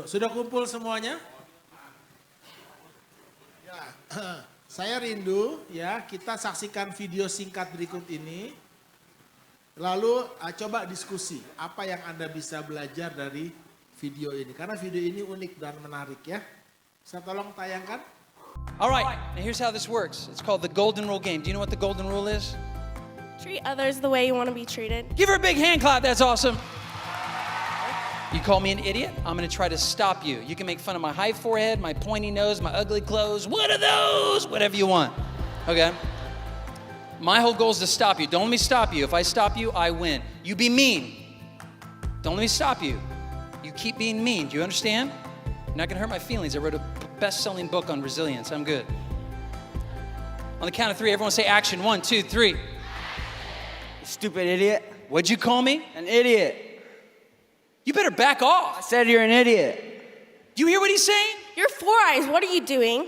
Sudah kumpul semuanya? Ya, saya rindu ya kita saksikan video singkat berikut ini. Lalu coba diskusi apa yang Anda bisa belajar dari video ini. Karena video ini unik dan menarik ya. Saya tolong tayangkan. All right, now here's how this works. It's called the Golden Rule game. Do you know what the Golden Rule is? Treat others the way you want to be treated. Give her a big hand clap, that's awesome. You call me an idiot, I'm gonna try to stop you. You can make fun of my high forehead, my pointy nose, my ugly clothes, what are those? Whatever you want, okay? My whole goal is to stop you. Don't let me stop you. If I stop you, I win. You be mean. Don't let me stop you. You keep being mean, do you understand? You're not gonna hurt my feelings. I wrote a best-selling book on resilience, I'm good. On the count of three, everyone say action. 1, 2, 3. Stupid idiot. What'd you call me? An idiot. You better back I off. said you're an idiot. Do you hear what he's saying? You're Four Eyes, what are you doing?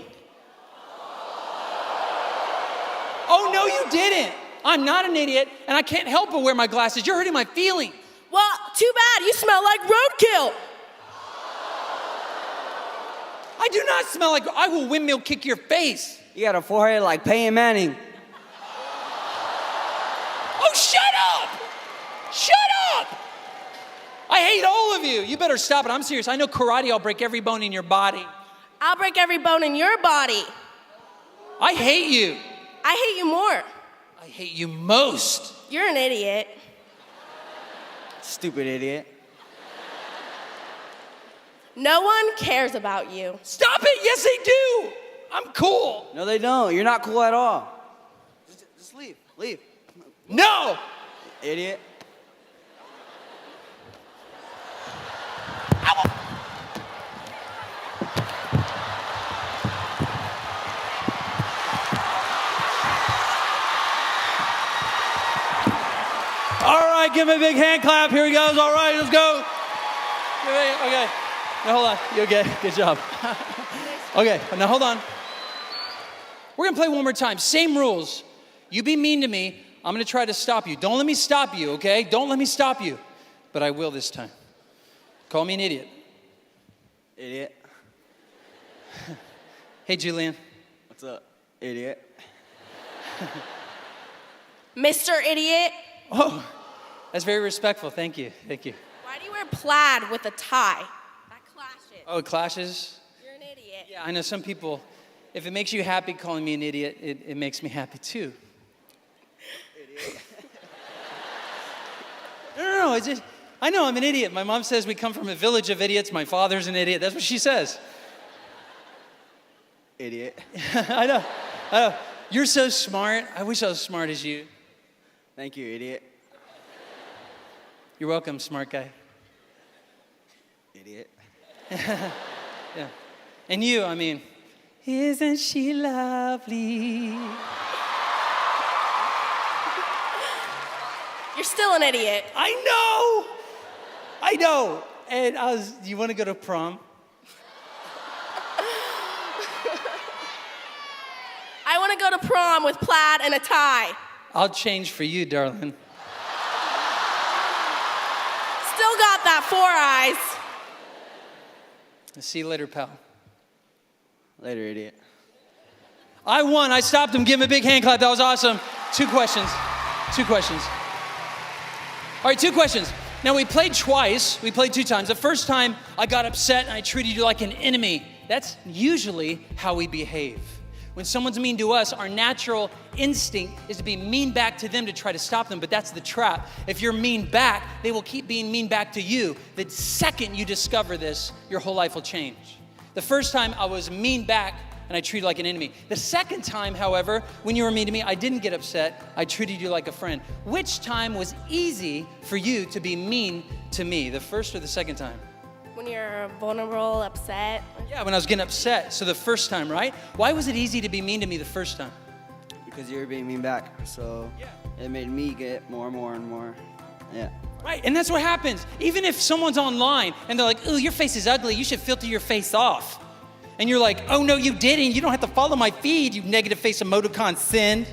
Oh, no, you didn't. I'm not an idiot, and I can't help but wear my glasses. You're hurting my feelings. Well, too bad, you smell like roadkill. I do not smell like, I will windmill kick your face. You got a forehead like Peyton Manning. Oh, shut up! Shut up! I hate all of you. You better stop it. I'm serious. I know karate, I'll break every bone in your body. I'll break every bone in your body. I hate you. I hate you more. I hate you most. You're an idiot. Stupid idiot. No one cares about you. Stop it. Yes, they do. I'm cool. No, they don't. You're not cool at all. Just leave. Leave. No. Idiot. All right, give him a big hand clap. Here he goes. All right, let's go. Okay. Now hold on. You okay? Good job. Okay, now hold on. We're gonna play one more time. Same rules. You be mean to me. I'm gonna try to stop you. Don't let me stop you, okay? Don't let me stop you. But I will this time. Call me an idiot. Idiot. Hey, Julian. What's up, idiot? Mr. Idiot, Oh, that's very respectful. Thank you. Thank you. why do you wear plaid with a tie? That clashes. Oh, it clashes? You're an idiot. Yeah, I know some people, if it makes you happy calling me an idiot, it makes me happy too. Idiot. No, it's just, I know I'm an idiot. My mom says we come from a village of idiots. My father's an idiot. That's what she says. Idiot. I know. You're so smart. I wish I was smart as you. Thank you, idiot. You're welcome, smart guy. Idiot. Yeah. And you, I mean, isn't she lovely? You're still an idiot. I know. And do you want to go to prom? I want to go to prom with plaid and a tie. I'll change for you, darling. Still got that Four Eyes. See you later, pal. Later, idiot. I won. I stopped him. Give him a big hand clap. That was awesome. Two questions. All right, 2 questions. Now, we played twice. We played 2 times. The first time, I got upset and I treated you like an enemy. That's usually how we behave. When someone's mean to us, our natural instinct is to be mean back to them to try to stop them, but that's the trap. If you're mean back, they will keep being mean back to you. The second you discover this, your whole life will change. The first time I was mean back and I treated you like an enemy. The second time, however, when you were mean to me, I didn't get upset. I treated you like a friend. Which time was easy for you to be mean to me, the first or the second time? When you're vulnerable, upset. Yeah, when I was getting upset. So the first time, right? Why was it easy to be mean to me the first time? Because you were being mean back, so it made me get more and more. Yeah. Right, and that's what happens. Even if someone's online and they're like, ooh, your face is ugly, you should filter your face off. And you're like, oh no, you didn't. You don't have to follow my feed, you negative face emoticon send.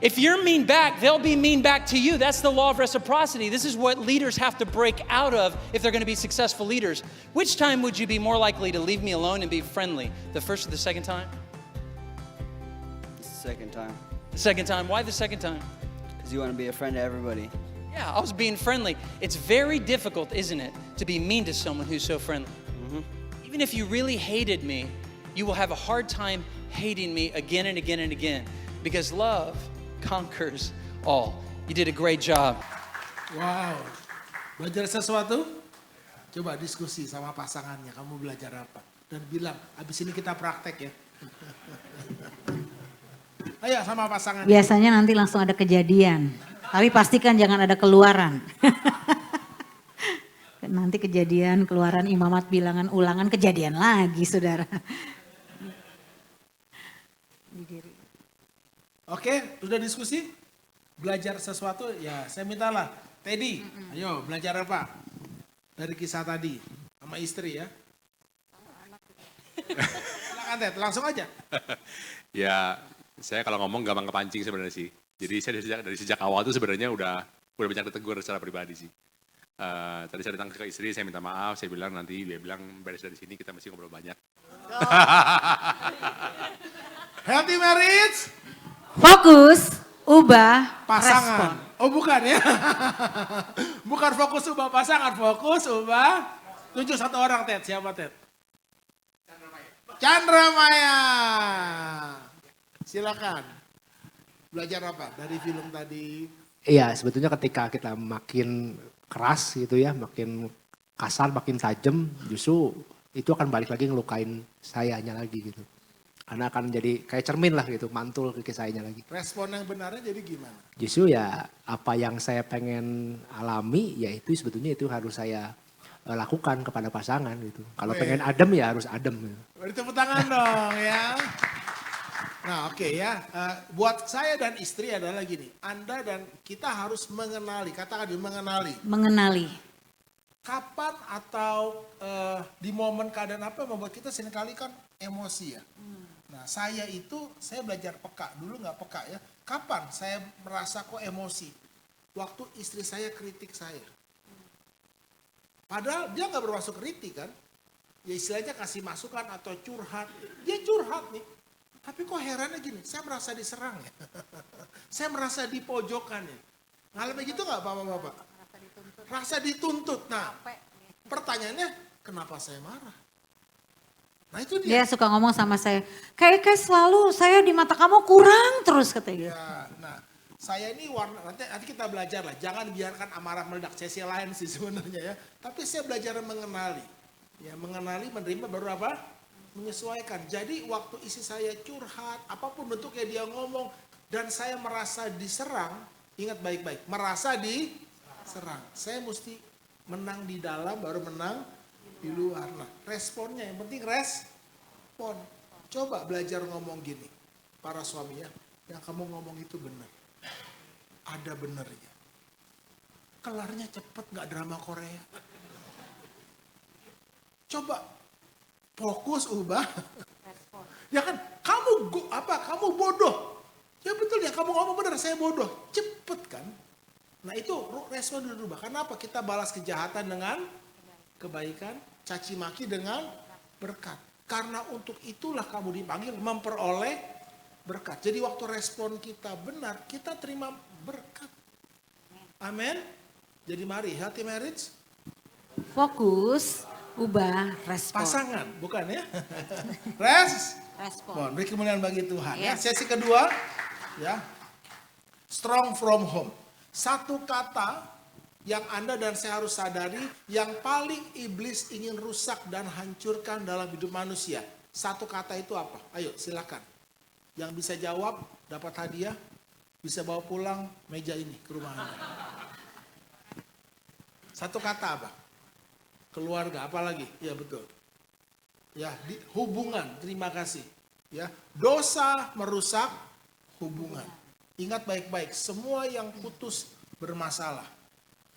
If you're mean back, they'll be mean back to you. That's the law of reciprocity. This is what leaders have to break out of if they're going to be successful leaders. Which time would you be more likely to leave me alone and be friendly? The first or the second time? The second time. The second time. Why the second time? Because you want to be a friend to everybody. Yeah, I was being friendly. It's very difficult, isn't it, to be mean to someone who's so friendly. Even if you really hated me, you will have a hard time hating me again and again and again. Because love conquers all. You did a great job. Wow. Belajar sesuatu? Coba diskusi sama pasangannya, kamu belajar apa? Dan bilang, habis ini kita praktek ya. Ayo sama pasangan. Biasanya nanti langsung ada kejadian. Tapi pastikan jangan ada keluaran. Nanti kejadian, keluaran imamat, bilangan, ulangan, kejadian lagi saudara. Oke, sudah diskusi? Belajar sesuatu? Ya, saya mintalah. Teddy, ayo belajar apa? Dari kisah tadi, sama istri ya. Silakan Ted, langsung aja. Ya, saya kalau ngomong gampang kepancing sebenarnya sih. Jadi saya dari sejak awal tuh sebenarnya udah banyak ditegur secara pribadi sih. Tadi saya datang ke istri, saya minta maaf, saya bilang nanti dia bilang beres dari sini kita mesti ngobrol banyak. Healthy marriage? Fokus, ubah, Pasangan. respon. Oh bukan ya. Bukan fokus ubah pasangan, fokus ubah. Tunjuk satu orang Ted, siapa Ted? Chandra Maya. Silakan. Belajar apa dari film tadi? Iya, sebetulnya ketika kita makin keras gitu ya, makin kasar, makin tajam, justru itu akan balik lagi ngelukain sayanya lagi gitu. Karena akan jadi kayak cermin lah gitu, mantul ke sayanya lagi. Respon yang benarnya jadi gimana? Justru ya apa yang saya pengen alami, ya itu sebetulnya itu harus saya lakukan kepada pasangan gitu. Kalau pengen adem ya harus adem. Gitu. Beri tepuk tangan dong ya. Nah oke ya, buat saya dan istri adalah gini, Anda dan kita harus mengenali, katakan dulu mengenali. Mengenali. Kapan atau di momen keadaan apa membuat kita seringkali kan emosi ya. Nah saya belajar peka, dulu nggak peka ya. Kapan saya merasa kok emosi? Waktu istri saya kritik saya. Padahal dia nggak bermaksud kritik kan. Ya istilahnya kasih masukan atau curhat. Dia curhat nih. Tapi kok herannya gini, saya merasa diserang ya. Saya merasa dipojokkan ya. Ngalamin gitu nggak bapak-bapak? Rasa dituntut. Nah pertanyaannya kenapa saya marah? Nah itu dia. Dia suka ngomong sama saya, kayak selalu saya di mata kamu kurang terus katanya. Ya, nah saya ini nanti kita belajar lah. Jangan biarkan amarah meledak. Sesi lain sih sebenarnya ya. Tapi saya belajar mengenali. Ya mengenali, menerima baru apa? Menyesuaikan. Jadi waktu istri saya curhat, apapun bentuknya dia ngomong. Dan saya merasa diserang, ingat baik-baik. Merasa diserang. Saya mesti menang di dalam baru menang di luar. Nah responnya yang penting respon. Coba belajar ngomong gini. Para suami ya, yang kamu ngomong itu benar. Ada benernya. Kelarnya cepet gak drama Korea. Coba fokus ubah. Ya kan, kamu bodoh. Ya betul ya, kamu ngomong benar, saya bodoh. Cepet kan. Nah itu respon dirubah. Kenapa? Kita balas kejahatan dengan kebaikan, caci maki dengan berkat. Karena untuk itulah kamu dipanggil memperoleh berkat. Jadi waktu respon kita benar, kita terima berkat. Amin. Jadi mari, healthy marriage. Fokus, ubah, respon. Pasangan, bukan ya? Respon. Beri kemuliaan bagi Tuhan. Ya, Yes. sesi kedua, ya, strong from home. Satu kata yang Anda dan saya harus sadari, yang paling iblis ingin rusak dan hancurkan dalam hidup manusia. Satu kata itu apa? Ayo silakan. Yang bisa jawab dapat hadiah, bisa bawa pulang meja ini ke rumah Anda. Satu kata apa? Keluarga, apalagi? Ya betul. Ya, hubungan, terima kasih. Ya, dosa merusak hubungan. Ingat baik-baik, semua yang putus bermasalah.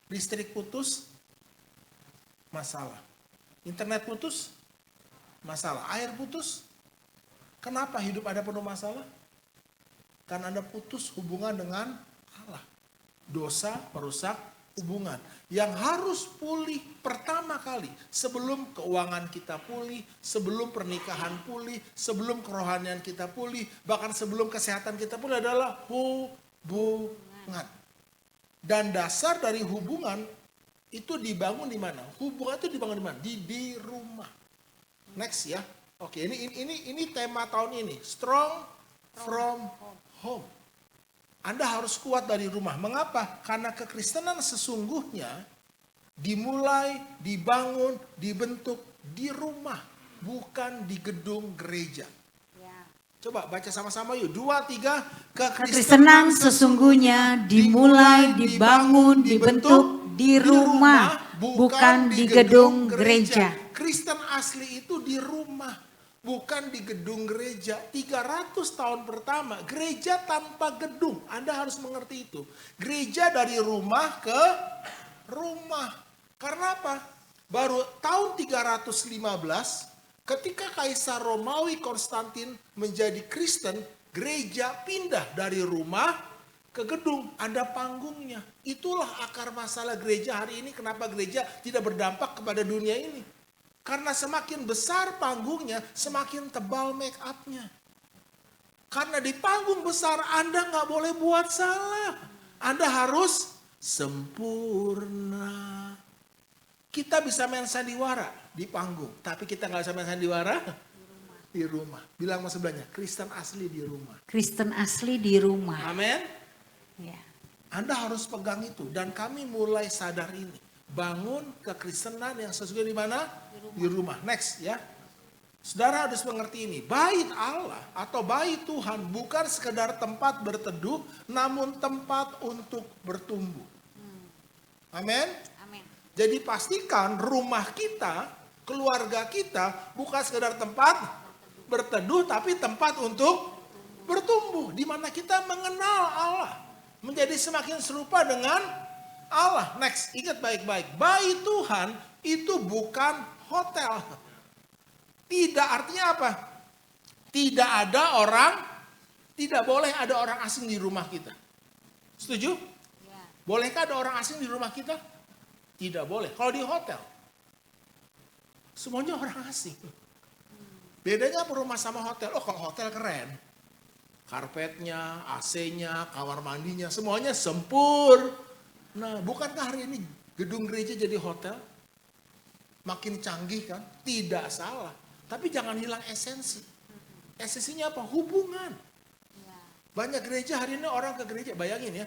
Listrik putus, masalah. Internet putus, masalah. Air putus, kenapa hidup ada penuh masalah? Karena Anda putus hubungan dengan Allah. Dosa merusak hubungan. Yang harus pulih pertama kali, sebelum keuangan kita pulih, sebelum pernikahan pulih, sebelum kerohanian kita pulih, bahkan sebelum kesehatan kita pulih adalah hubungan. Dan dasar dari hubungan itu dibangun di mana? Hubungan itu dibangun di mana? Di rumah. Next ya. Oke, ini tema tahun ini. Strong from home. Anda harus kuat dari rumah. Mengapa? Karena kekristenan sesungguhnya dimulai, dibangun, dibentuk di rumah, bukan di gedung gereja. Coba baca sama-sama yuk. 2, 3. Kekristenan sesungguhnya dimulai, dibangun, dibentuk di rumah, bukan di gedung gereja. Kristen asli itu di rumah, bukan di gedung gereja. 300 tahun pertama, gereja tanpa gedung. Anda harus mengerti itu. Gereja dari rumah ke rumah. Karena apa? Baru tahun 315, ketika Kaisar Romawi Konstantin menjadi Kristen, gereja pindah dari rumah ke gedung. Ada panggungnya. Itulah akar masalah gereja hari ini. Kenapa gereja tidak berdampak kepada dunia ini? Karena semakin besar panggungnya, semakin tebal make up-nya. Karena di panggung besar Anda nggak boleh buat salah. Anda harus sempurna. Kita bisa main sandiwara di panggung, tapi kita nggak bisa main sandiwara di rumah. Bilang sama sebelahnya, Kristen asli di rumah. Kristen asli di rumah. Amin. Ya. Anda harus pegang itu. Dan kami mulai sadar ini. Bangun kekristenan yang sesungguhnya di mana? Di rumah. Next ya. Saudara harus mengerti ini. Bait Allah atau bait Tuhan bukan sekedar tempat berteduh, namun tempat untuk bertumbuh. Amin. Amin. Jadi pastikan rumah kita, keluarga kita bukan sekedar tempat berteduh, tapi tempat untuk bertumbuh. Di mana kita mengenal Allah. Menjadi semakin serupa dengan Allah. Next, ingat baik-baik. Bait Tuhan itu bukan hotel. Tidak artinya apa? Tidak ada orang, tidak boleh ada orang asing di rumah kita. Setuju? Bolehkah ada orang asing di rumah kita? Tidak boleh. Kalau di hotel, semuanya orang asing. Bedanya apa rumah sama hotel? Oh kalau hotel keren. Karpetnya, AC-nya, kamar mandinya, semuanya sempurna. Nah, bukankah hari ini gedung gereja jadi hotel? Makin canggih kan? Tidak salah. Tapi jangan hilang esensi. Esensinya apa? Hubungan. Banyak gereja hari ini orang ke gereja, bayangin ya.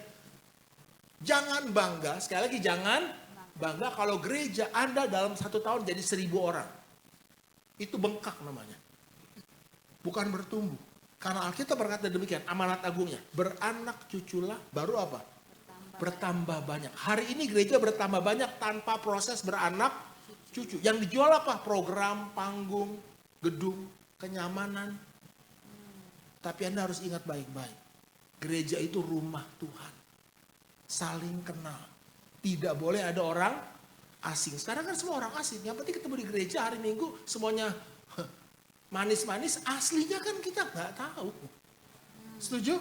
Jangan bangga, sekali lagi jangan bangga kalau gereja Anda dalam 1 tahun jadi 1.000 orang. Itu bengkak namanya. Bukan bertumbuh. Karena Alkitab berkata demikian, amanat agungnya. Beranak cuculah, baru apa? Bertambah banyak. Hari ini gereja bertambah banyak tanpa proses beranak cucu. Yang dijual apa? Program, panggung, gedung, kenyamanan. Tapi Anda harus ingat baik-baik. Gereja itu rumah Tuhan. Saling kenal. Tidak boleh ada orang asing. Sekarang kan semua orang asing. Yang penting ketemu di gereja hari Minggu semuanya manis-manis. Aslinya kan kita nggak tahu. Setuju?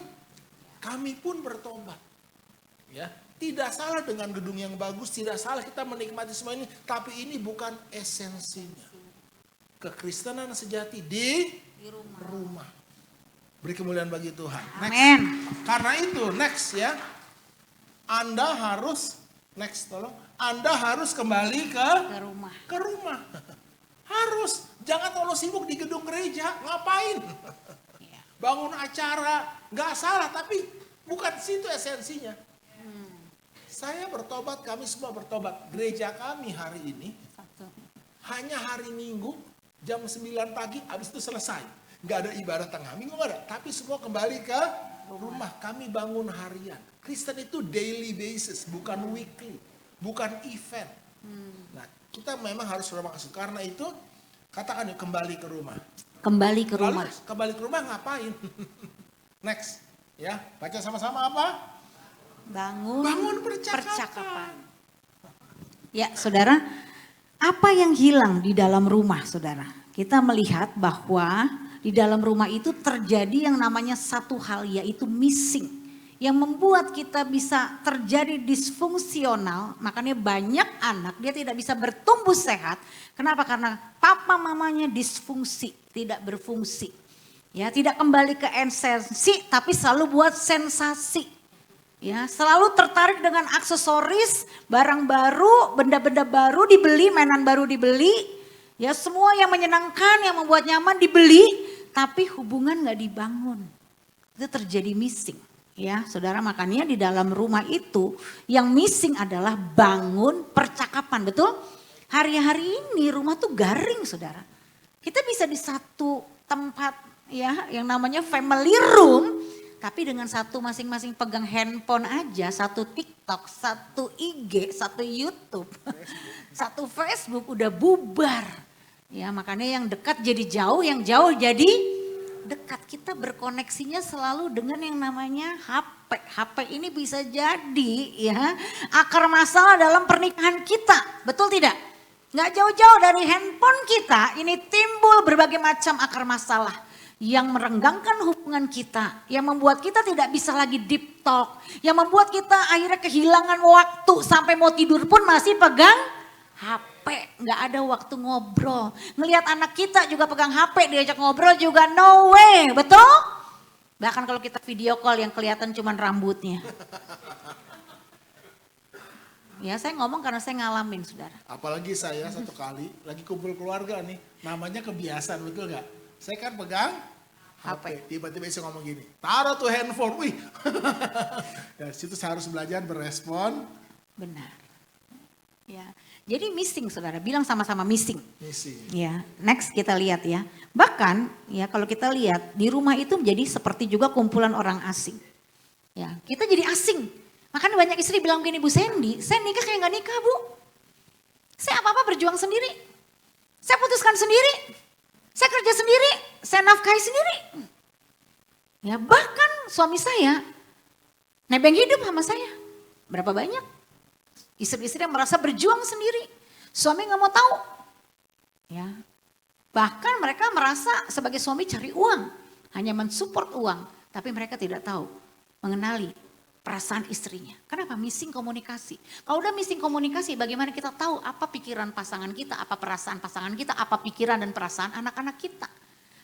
Kami pun bertobat. Ya, tidak salah dengan gedung yang bagus, tidak salah kita menikmati semua ini, tapi ini bukan esensinya. Kekristenan sejati di rumah. Beri kemuliaan bagi Tuhan. Next. Amin. Karena itu next ya. Anda harus next tolong. Anda harus kembali ke rumah. Ke rumah. Harus. Jangan terlalu sibuk di gedung gereja. Ngapain? Bangun acara. Nggak salah, tapi bukan situ esensinya. Saya bertobat, kami semua bertobat. Gereja kami hari ini hanya hari Minggu jam 9 pagi, habis itu selesai. Nggak ada ibadah tengah minggu, nggak ada. Tapi semua kembali ke rumah. Kami bangun harian. Kristen itu daily basis, bukan weekly, bukan event. Nah, kita memang harus berterima kasih. Karena itu, katakan yuk kembali ke rumah. Kembali ke rumah. Lalu kembali ke rumah ngapain? Next, ya baca sama-sama apa? Bangun percakapan. Ya, saudara, apa yang hilang di dalam rumah, saudara? Kita melihat bahwa di dalam rumah itu terjadi yang namanya satu hal, yaitu missing. Yang membuat kita bisa terjadi disfungsional, makanya banyak anak dia tidak bisa bertumbuh sehat. Kenapa? Karena papa mamanya disfungsi, tidak berfungsi. Ya, tidak kembali ke esensi tapi selalu buat sensasi. Ya, selalu tertarik dengan aksesoris, barang baru, benda-benda baru dibeli, mainan baru dibeli. Ya, semua yang menyenangkan, yang membuat nyaman dibeli, tapi hubungan gak dibangun. Itu terjadi missing. Ya, saudara, makanya di dalam rumah itu yang missing adalah bangun percakapan, betul? Hari-hari ini rumah tuh garing, saudara. Kita bisa di satu tempat ya yang namanya family room, tapi dengan satu masing-masing pegang handphone aja, satu TikTok, satu IG, satu YouTube, satu Facebook udah bubar. Ya, makanya yang dekat jadi jauh, yang jauh jadi dekat. Kita berkoneksinya selalu dengan yang namanya HP. HP ini bisa jadi ya akar masalah dalam pernikahan kita. Betul tidak? Nggak jauh-jauh dari handphone kita ini timbul berbagai macam akar masalah yang merenggangkan hubungan kita, yang membuat kita tidak bisa lagi deep talk, yang membuat kita akhirnya kehilangan waktu sampai mau tidur pun masih pegang HP, nggak ada waktu ngobrol. Ngelihat anak kita juga pegang HP, diajak ngobrol juga no way, betul? Bahkan kalau kita video call yang kelihatan cuma rambutnya. Ya, saya ngomong karena saya ngalamin, saudara. Apalagi saya satu kali lagi kumpul keluarga nih, namanya kebiasaan, betul nggak? Saya kan pegang HP, tiba-tiba saya ngomong gini, taruh tuh handphone, wih. Dari situ saya harus belajar berespon. Benar. Ya, jadi missing, saudara. Bilang sama-sama missing. Missing. Ya, next kita lihat ya. Bahkan ya kalau kita lihat di rumah itu menjadi seperti juga kumpulan orang asing. Ya, kita jadi asing. Makanya banyak istri bilang begini, Bu Sandy, saya nikah kayak gak nikah, Bu. Saya apa-apa berjuang sendiri. Saya putuskan sendiri. Saya kerja sendiri, saya nafkahi sendiri. Ya, bahkan suami saya nebeng hidup sama saya. Berapa banyak istri-istri yang merasa berjuang sendiri. Suami gak mau tahu. Ya, bahkan mereka merasa sebagai suami cari uang. Hanya mensupport uang. Tapi mereka tidak tahu mengenali perasaan istrinya. Kenapa? Missing komunikasi. Kalau udah missing komunikasi, bagaimana kita tahu apa pikiran pasangan kita, apa perasaan pasangan kita, apa pikiran dan perasaan anak-anak kita.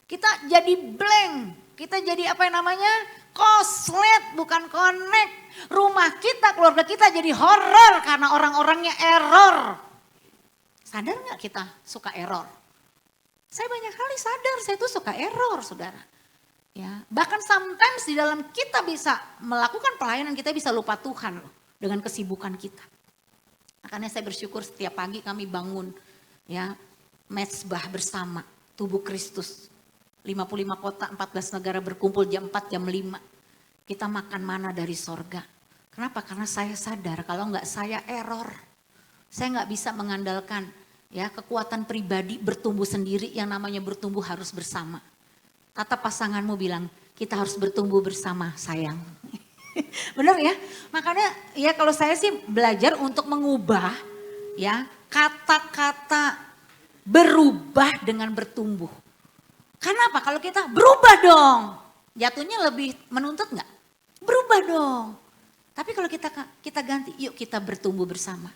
Kita jadi blank, kita jadi apa yang namanya koslet, bukan connect. Rumah kita, keluarga kita jadi horror karena orang-orangnya error. Sadar gak kita suka error? Saya banyak kali sadar saya tuh suka error, saudara. Ya, bahkan sometimes di dalam kita bisa melakukan pelayanan, kita bisa lupa Tuhan loh, dengan kesibukan kita. Makanya saya bersyukur setiap pagi kami bangun ya mezbah bersama tubuh Kristus. 55 kota, 14 negara berkumpul jam 4, jam 5. Kita makan mana dari sorga. Kenapa? Karena saya sadar kalau enggak saya error. Saya enggak bisa mengandalkan ya kekuatan pribadi bertumbuh sendiri, yang namanya bertumbuh harus bersama. Kata pasanganmu bilang, kita harus bertumbuh bersama, sayang. Benar ya? Makanya ya kalau saya sih belajar untuk mengubah ya kata-kata berubah dengan bertumbuh. Kenapa? Kalau kita berubah dong, jatuhnya lebih menuntut nggak? Berubah dong. Tapi kalau kita ganti, yuk kita bertumbuh bersama.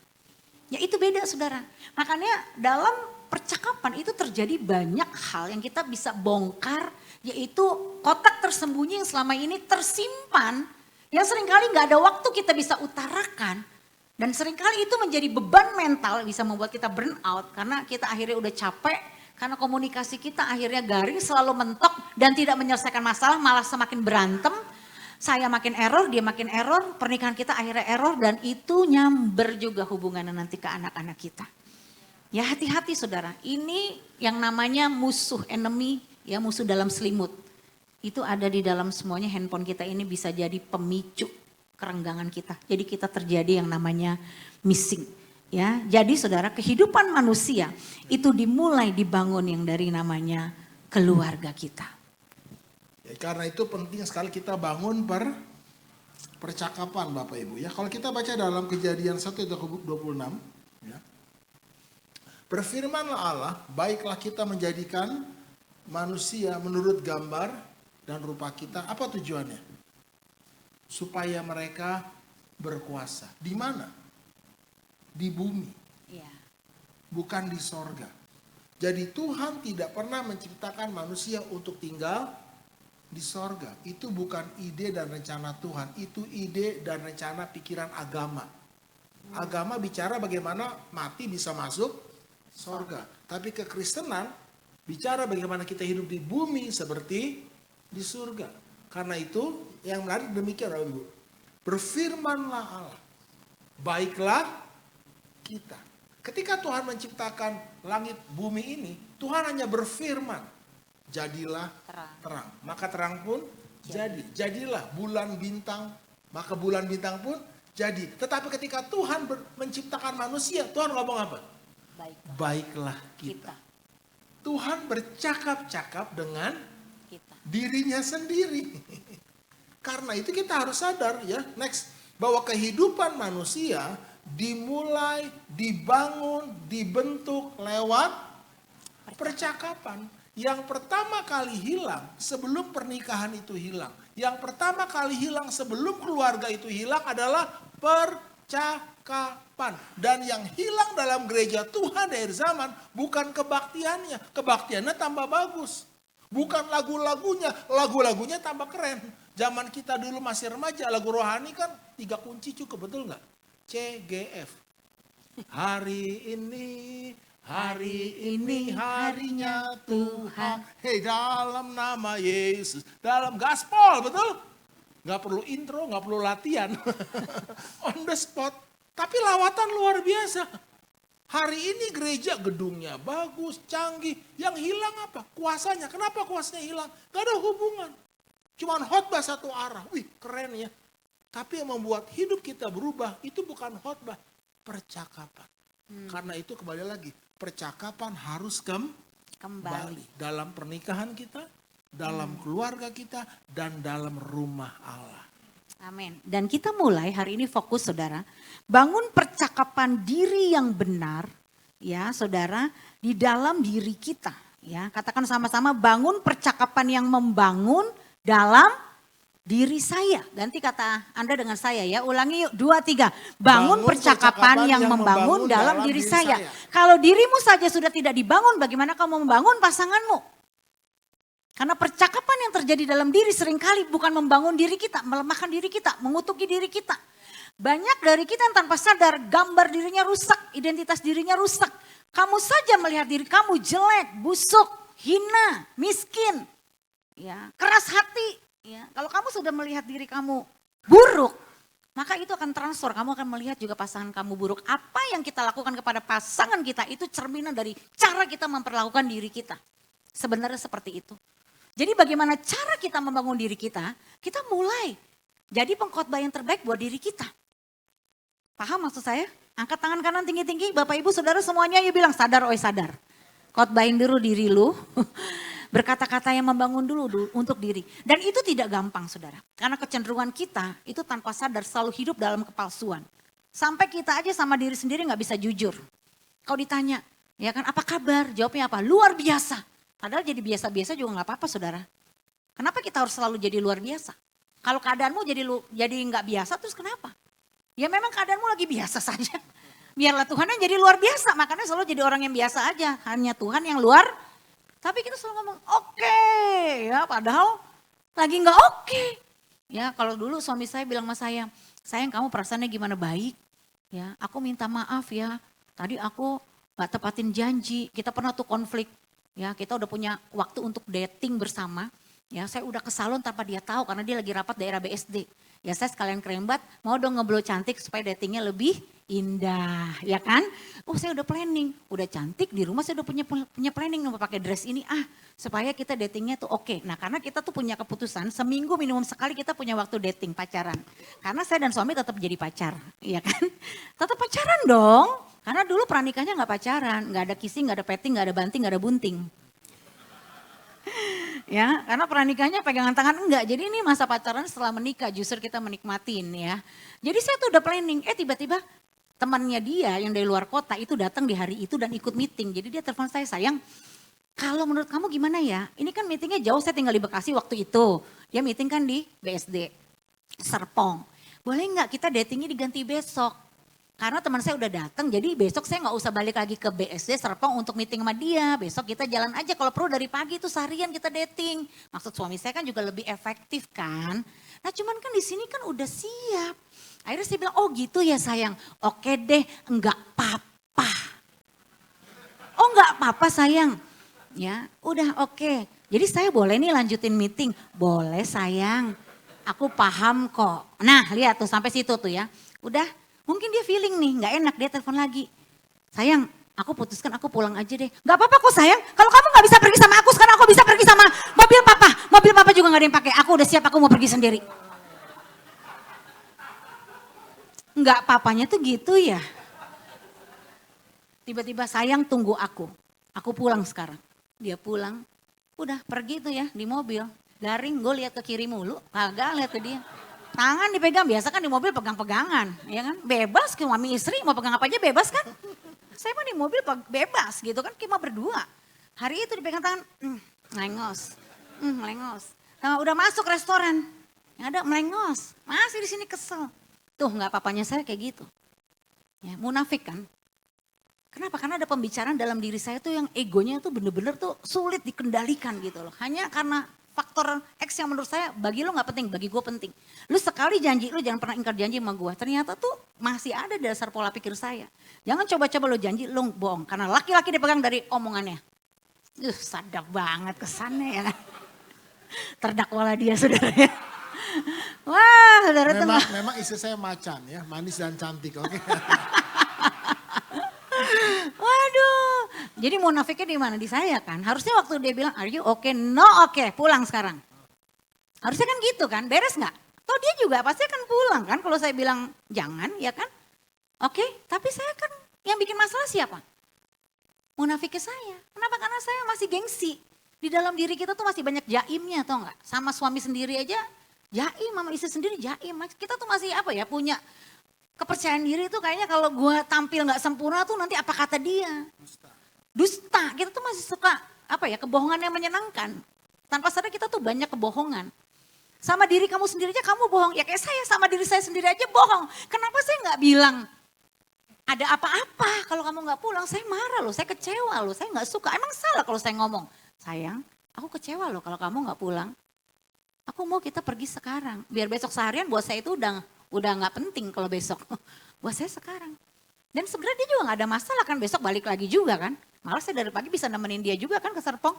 Ya itu beda, saudara. Makanya dalam percakapan itu terjadi banyak hal yang kita bisa bongkar, yaitu kotak tersembunyi yang selama ini tersimpan, yang seringkali nggak ada waktu kita bisa utarakan, dan seringkali itu menjadi beban mental, bisa membuat kita burn out karena kita akhirnya udah capek, karena komunikasi kita akhirnya garing, selalu mentok dan tidak menyelesaikan masalah, malah semakin berantem. Saya makin error, dia makin error, pernikahan kita akhirnya error, dan itu nyamber juga hubungannya nanti ke anak-anak kita. Ya hati-hati, saudara, ini yang namanya musuh, enemy, ya musuh dalam selimut. Itu ada di dalam semuanya. Handphone kita ini bisa jadi pemicu kerenggangan kita. Jadi kita terjadi yang namanya missing. Ya, jadi saudara, kehidupan manusia itu dimulai dibangun yang dari namanya keluarga kita. Ya, karena itu penting sekali kita bangun percakapan, Bapak Ibu. Ya, kalau kita baca dalam Kejadian 1:26, ya. Berfirmanlah Allah, baiklah kita menjadikan manusia menurut gambar dan rupa kita. Apa tujuannya? Supaya mereka berkuasa. Di mana? Di bumi, Iya. bukan di sorga. Jadi Tuhan tidak pernah menciptakan manusia untuk tinggal di sorga. Itu bukan ide dan rencana Tuhan. Itu ide dan rencana pikiran agama. Agama bicara bagaimana mati bisa masuk sorga. Tapi kekristenan bicara bagaimana kita hidup di bumi seperti di surga. Karena itu yang menarik demikian Bapak Ibu. Berfirmanlah Allah. Baiklah kita. Ketika Tuhan menciptakan langit bumi ini, Tuhan hanya berfirman, jadilah terang. Maka terang pun jadi. Jadilah bulan bintang, maka bulan bintang pun jadi. Tetapi ketika Tuhan menciptakan manusia, Tuhan ngomong apa? Baiklah kita. Tuhan bercakap-cakap dengan dirinya sendiri. Karena itu kita harus sadar ya, next, bahwa kehidupan manusia dimulai, dibangun, dibentuk lewat percakapan. Yang pertama kali hilang sebelum pernikahan itu hilang. Yang pertama kali hilang sebelum keluarga itu hilang adalah percakapan. Dan yang hilang dalam gereja Tuhan dari zaman bukan kebaktiannya. Kebaktiannya tambah bagus. Bukan lagu-lagunya. Lagu-lagunya tambah keren. Zaman kita dulu masih remaja, lagu rohani kan 3 kunci cukup, betul nggak? C, G, F. Hari ini harinya Tuhan. Hei, dalam nama Yesus. Dalam gaspol, betul? Nggak perlu intro, nggak perlu latihan. On the spot. Tapi lawatan luar biasa. Hari ini gereja gedungnya bagus, canggih. Yang hilang apa? Kuasanya. Kenapa kuasanya hilang? Gak ada hubungan. Cuman khotbah satu arah. Wih, keren ya. Tapi yang membuat hidup kita berubah itu bukan khotbah, percakapan. Karena itu kembali lagi, percakapan harus kembali dalam pernikahan kita, dalam keluarga kita, dan dalam rumah Allah. Amin. Dan kita mulai hari ini fokus saudara, bangun percakapan diri yang benar, ya saudara, di dalam diri kita. Ya, katakan sama-sama, bangun percakapan yang membangun dalam diri saya. Ganti kata Anda dengan saya ya. Ulangi yuk, 2, 3. Bangun percakapan yang membangun dalam diri saya. Kalau dirimu saja sudah tidak dibangun, bagaimana kamu membangun pasanganmu? Karena percakapan yang terjadi dalam diri seringkali bukan membangun diri kita, melemahkan diri kita, mengutuki diri kita. Banyak dari kita yang tanpa sadar gambar dirinya rusak, identitas dirinya rusak. Kamu saja melihat diri kamu jelek, busuk, hina, miskin, ya, keras hati. Ya, kalau kamu sudah melihat diri kamu buruk, maka itu akan transfer. Kamu akan melihat juga pasangan kamu buruk. Apa yang kita lakukan kepada pasangan kita itu cerminan dari cara kita memperlakukan diri kita. Sebenarnya seperti itu. Jadi bagaimana cara kita membangun diri kita mulai jadi pengkhotbah yang terbaik buat diri kita. Paham maksud saya? Angkat tangan kanan tinggi-tinggi, Bapak Ibu Saudara semuanya, yuk bilang sadar, oi sadar. Khotbahin dulu diri lu. Berkata-kata yang membangun dulu untuk diri. Dan itu tidak gampang saudara. Karena kecenderungan kita itu tanpa sadar selalu hidup dalam kepalsuan. Sampai kita aja sama diri sendiri gak bisa jujur. Kau ditanya, ya kan apa kabar? Jawabnya apa? Luar biasa. Padahal jadi biasa-biasa juga gak apa-apa saudara. Kenapa kita harus selalu jadi luar biasa? Kalau keadaanmu jadi gak biasa terus kenapa? Ya memang keadaanmu lagi biasa saja. Biarlah Tuhan yang jadi luar biasa. Makanya selalu jadi orang yang biasa aja. Hanya Tuhan yang luar. Tapi kita selalu ngomong oke, ya padahal lagi nggak oke. Ya kalau dulu suami saya bilang sama saya, sayang kamu perasaannya gimana, baik. Ya aku minta maaf ya, tadi aku nggak tepatin janji. Kita pernah tuh konflik, ya kita udah punya waktu untuk dating bersama. Ya saya udah ke salon tanpa dia tahu karena dia lagi rapat daerah BSD. Ya saya sekalian kerembat, mau dong ngeblow cantik supaya datingnya lebih indah, ya kan? Oh saya udah planning, udah cantik di rumah saya udah punya planning mau pakai dress ini supaya kita datingnya tuh oke. Nah karena kita tuh punya keputusan seminggu minimum sekali kita punya waktu dating pacaran. Karena saya dan suami tetap jadi pacar, ya kan? Tetap pacaran dong, karena dulu pranikahnya nggak pacaran, nggak ada kissing, nggak ada petting, nggak ada banting, nggak ada bunting. Ya, karena pernikahnya pegangan tangan enggak. Jadi ini masa pacaran setelah menikah justru kita menikmatin ya. Jadi saya tuh udah planning, tiba-tiba temannya dia yang dari luar kota itu datang di hari itu dan ikut meeting. Jadi dia telepon saya, sayang kalau menurut kamu gimana ya? Ini kan meetingnya jauh, saya tinggal di Bekasi waktu itu. Dia meeting kan di BSD, Serpong. Boleh nggak kita datingnya diganti besok? Karena teman saya udah datang, jadi besok saya nggak usah balik lagi ke BSD Serpong untuk meeting sama dia. Besok kita jalan aja, kalau perlu dari pagi itu seharian kita dating. Maksud suami saya kan juga lebih efektif kan. Nah cuman kan di sini kan udah siap. Akhirnya saya bilang, oh gitu ya sayang. Oke deh, enggak apa-apa. Oh enggak apa-apa sayang. Ya udah oke. Jadi saya boleh nih lanjutin meeting. Boleh sayang, aku paham kok. Nah lihat tuh sampai situ tuh ya. Udah. Mungkin dia feeling nih, nggak enak, dia telepon lagi. Sayang, aku putuskan aku pulang aja deh. Nggak apa-apa kok sayang, kalau kamu nggak bisa pergi sama aku, sekarang aku bisa pergi sama mobil papa. Mobil papa juga nggak ada yang pakai, aku udah siap, aku mau pergi sendiri. Nggak papanya tuh gitu ya. Tiba-tiba sayang tunggu aku pulang sekarang. Dia pulang, udah pergi tuh ya di mobil. Garing, gue lihat ke kiri mulu, kagak lihat ke dia. Tangan dipegang, biasa kan di mobil pegang-pegangan, ya kan? Bebas, suami istri mau pegang apa aja bebas kan? Saya mah di mobil bebas gitu kan, cuma berdua. Hari itu dipegang tangan, melengos, melengos. Nah, udah masuk restoran, ada melengos, masih di sini kesel. Tuh nggak papanya saya kayak gitu. Ya, munafik kan? Kenapa? Karena ada pembicaraan dalam diri saya tuh yang egonya tuh bener-bener tuh sulit dikendalikan gitu loh. Hanya karena faktor X yang menurut saya bagi lo gak penting, bagi gue penting. Lu sekali janji, lu jangan pernah ingkar janji sama gue. Ternyata tuh masih ada dasar pola pikir saya. Jangan coba-coba lo janji, lo bohong. Karena laki-laki dipegang dari omongannya. Sadap banget kesannya ya kan. Terdakwalah dia saudara ya. Wah saudara tuh. Memang istri saya macan ya, manis dan cantik, oke. Waduh, jadi munafiknya di mana? Di saya kan. Harusnya waktu dia bilang, are you okay? No okay, pulang sekarang. Harusnya kan gitu kan, beres nggak? Toh dia juga pasti akan pulang kan kalau saya bilang jangan, ya kan? Oke, tapi saya kan yang bikin masalah siapa? Munafiknya saya. Kenapa? Karena saya masih gengsi. Di dalam diri kita tuh masih banyak jaimnya, tau nggak? Sama suami sendiri aja jaim, sama istri sendiri jaim. Kita tuh masih apa ya, punya kepercayaan diri itu kayaknya kalau gue tampil nggak sempurna tuh nanti apa kata dia. Dusta, kita tuh masih suka apa ya, kebohongan yang menyenangkan. Tanpa sadar kita tuh banyak kebohongan. Sama diri kamu sendiri aja kamu bohong, ya kayak saya sama diri saya sendiri aja bohong. Kenapa saya nggak bilang ada apa-apa kalau kamu nggak pulang? Saya marah loh, saya kecewa loh, saya nggak suka. Emang salah kalau saya ngomong, sayang aku kecewa loh kalau kamu nggak pulang. Aku mau kita pergi sekarang, biar besok seharian buat saya itu udah nggak penting kalau besok. Buat saya sekarang. Dan sebenarnya dia juga nggak ada masalah kan besok balik lagi juga kan. Malah saya dari pagi bisa nemenin dia juga kan ke Serpong.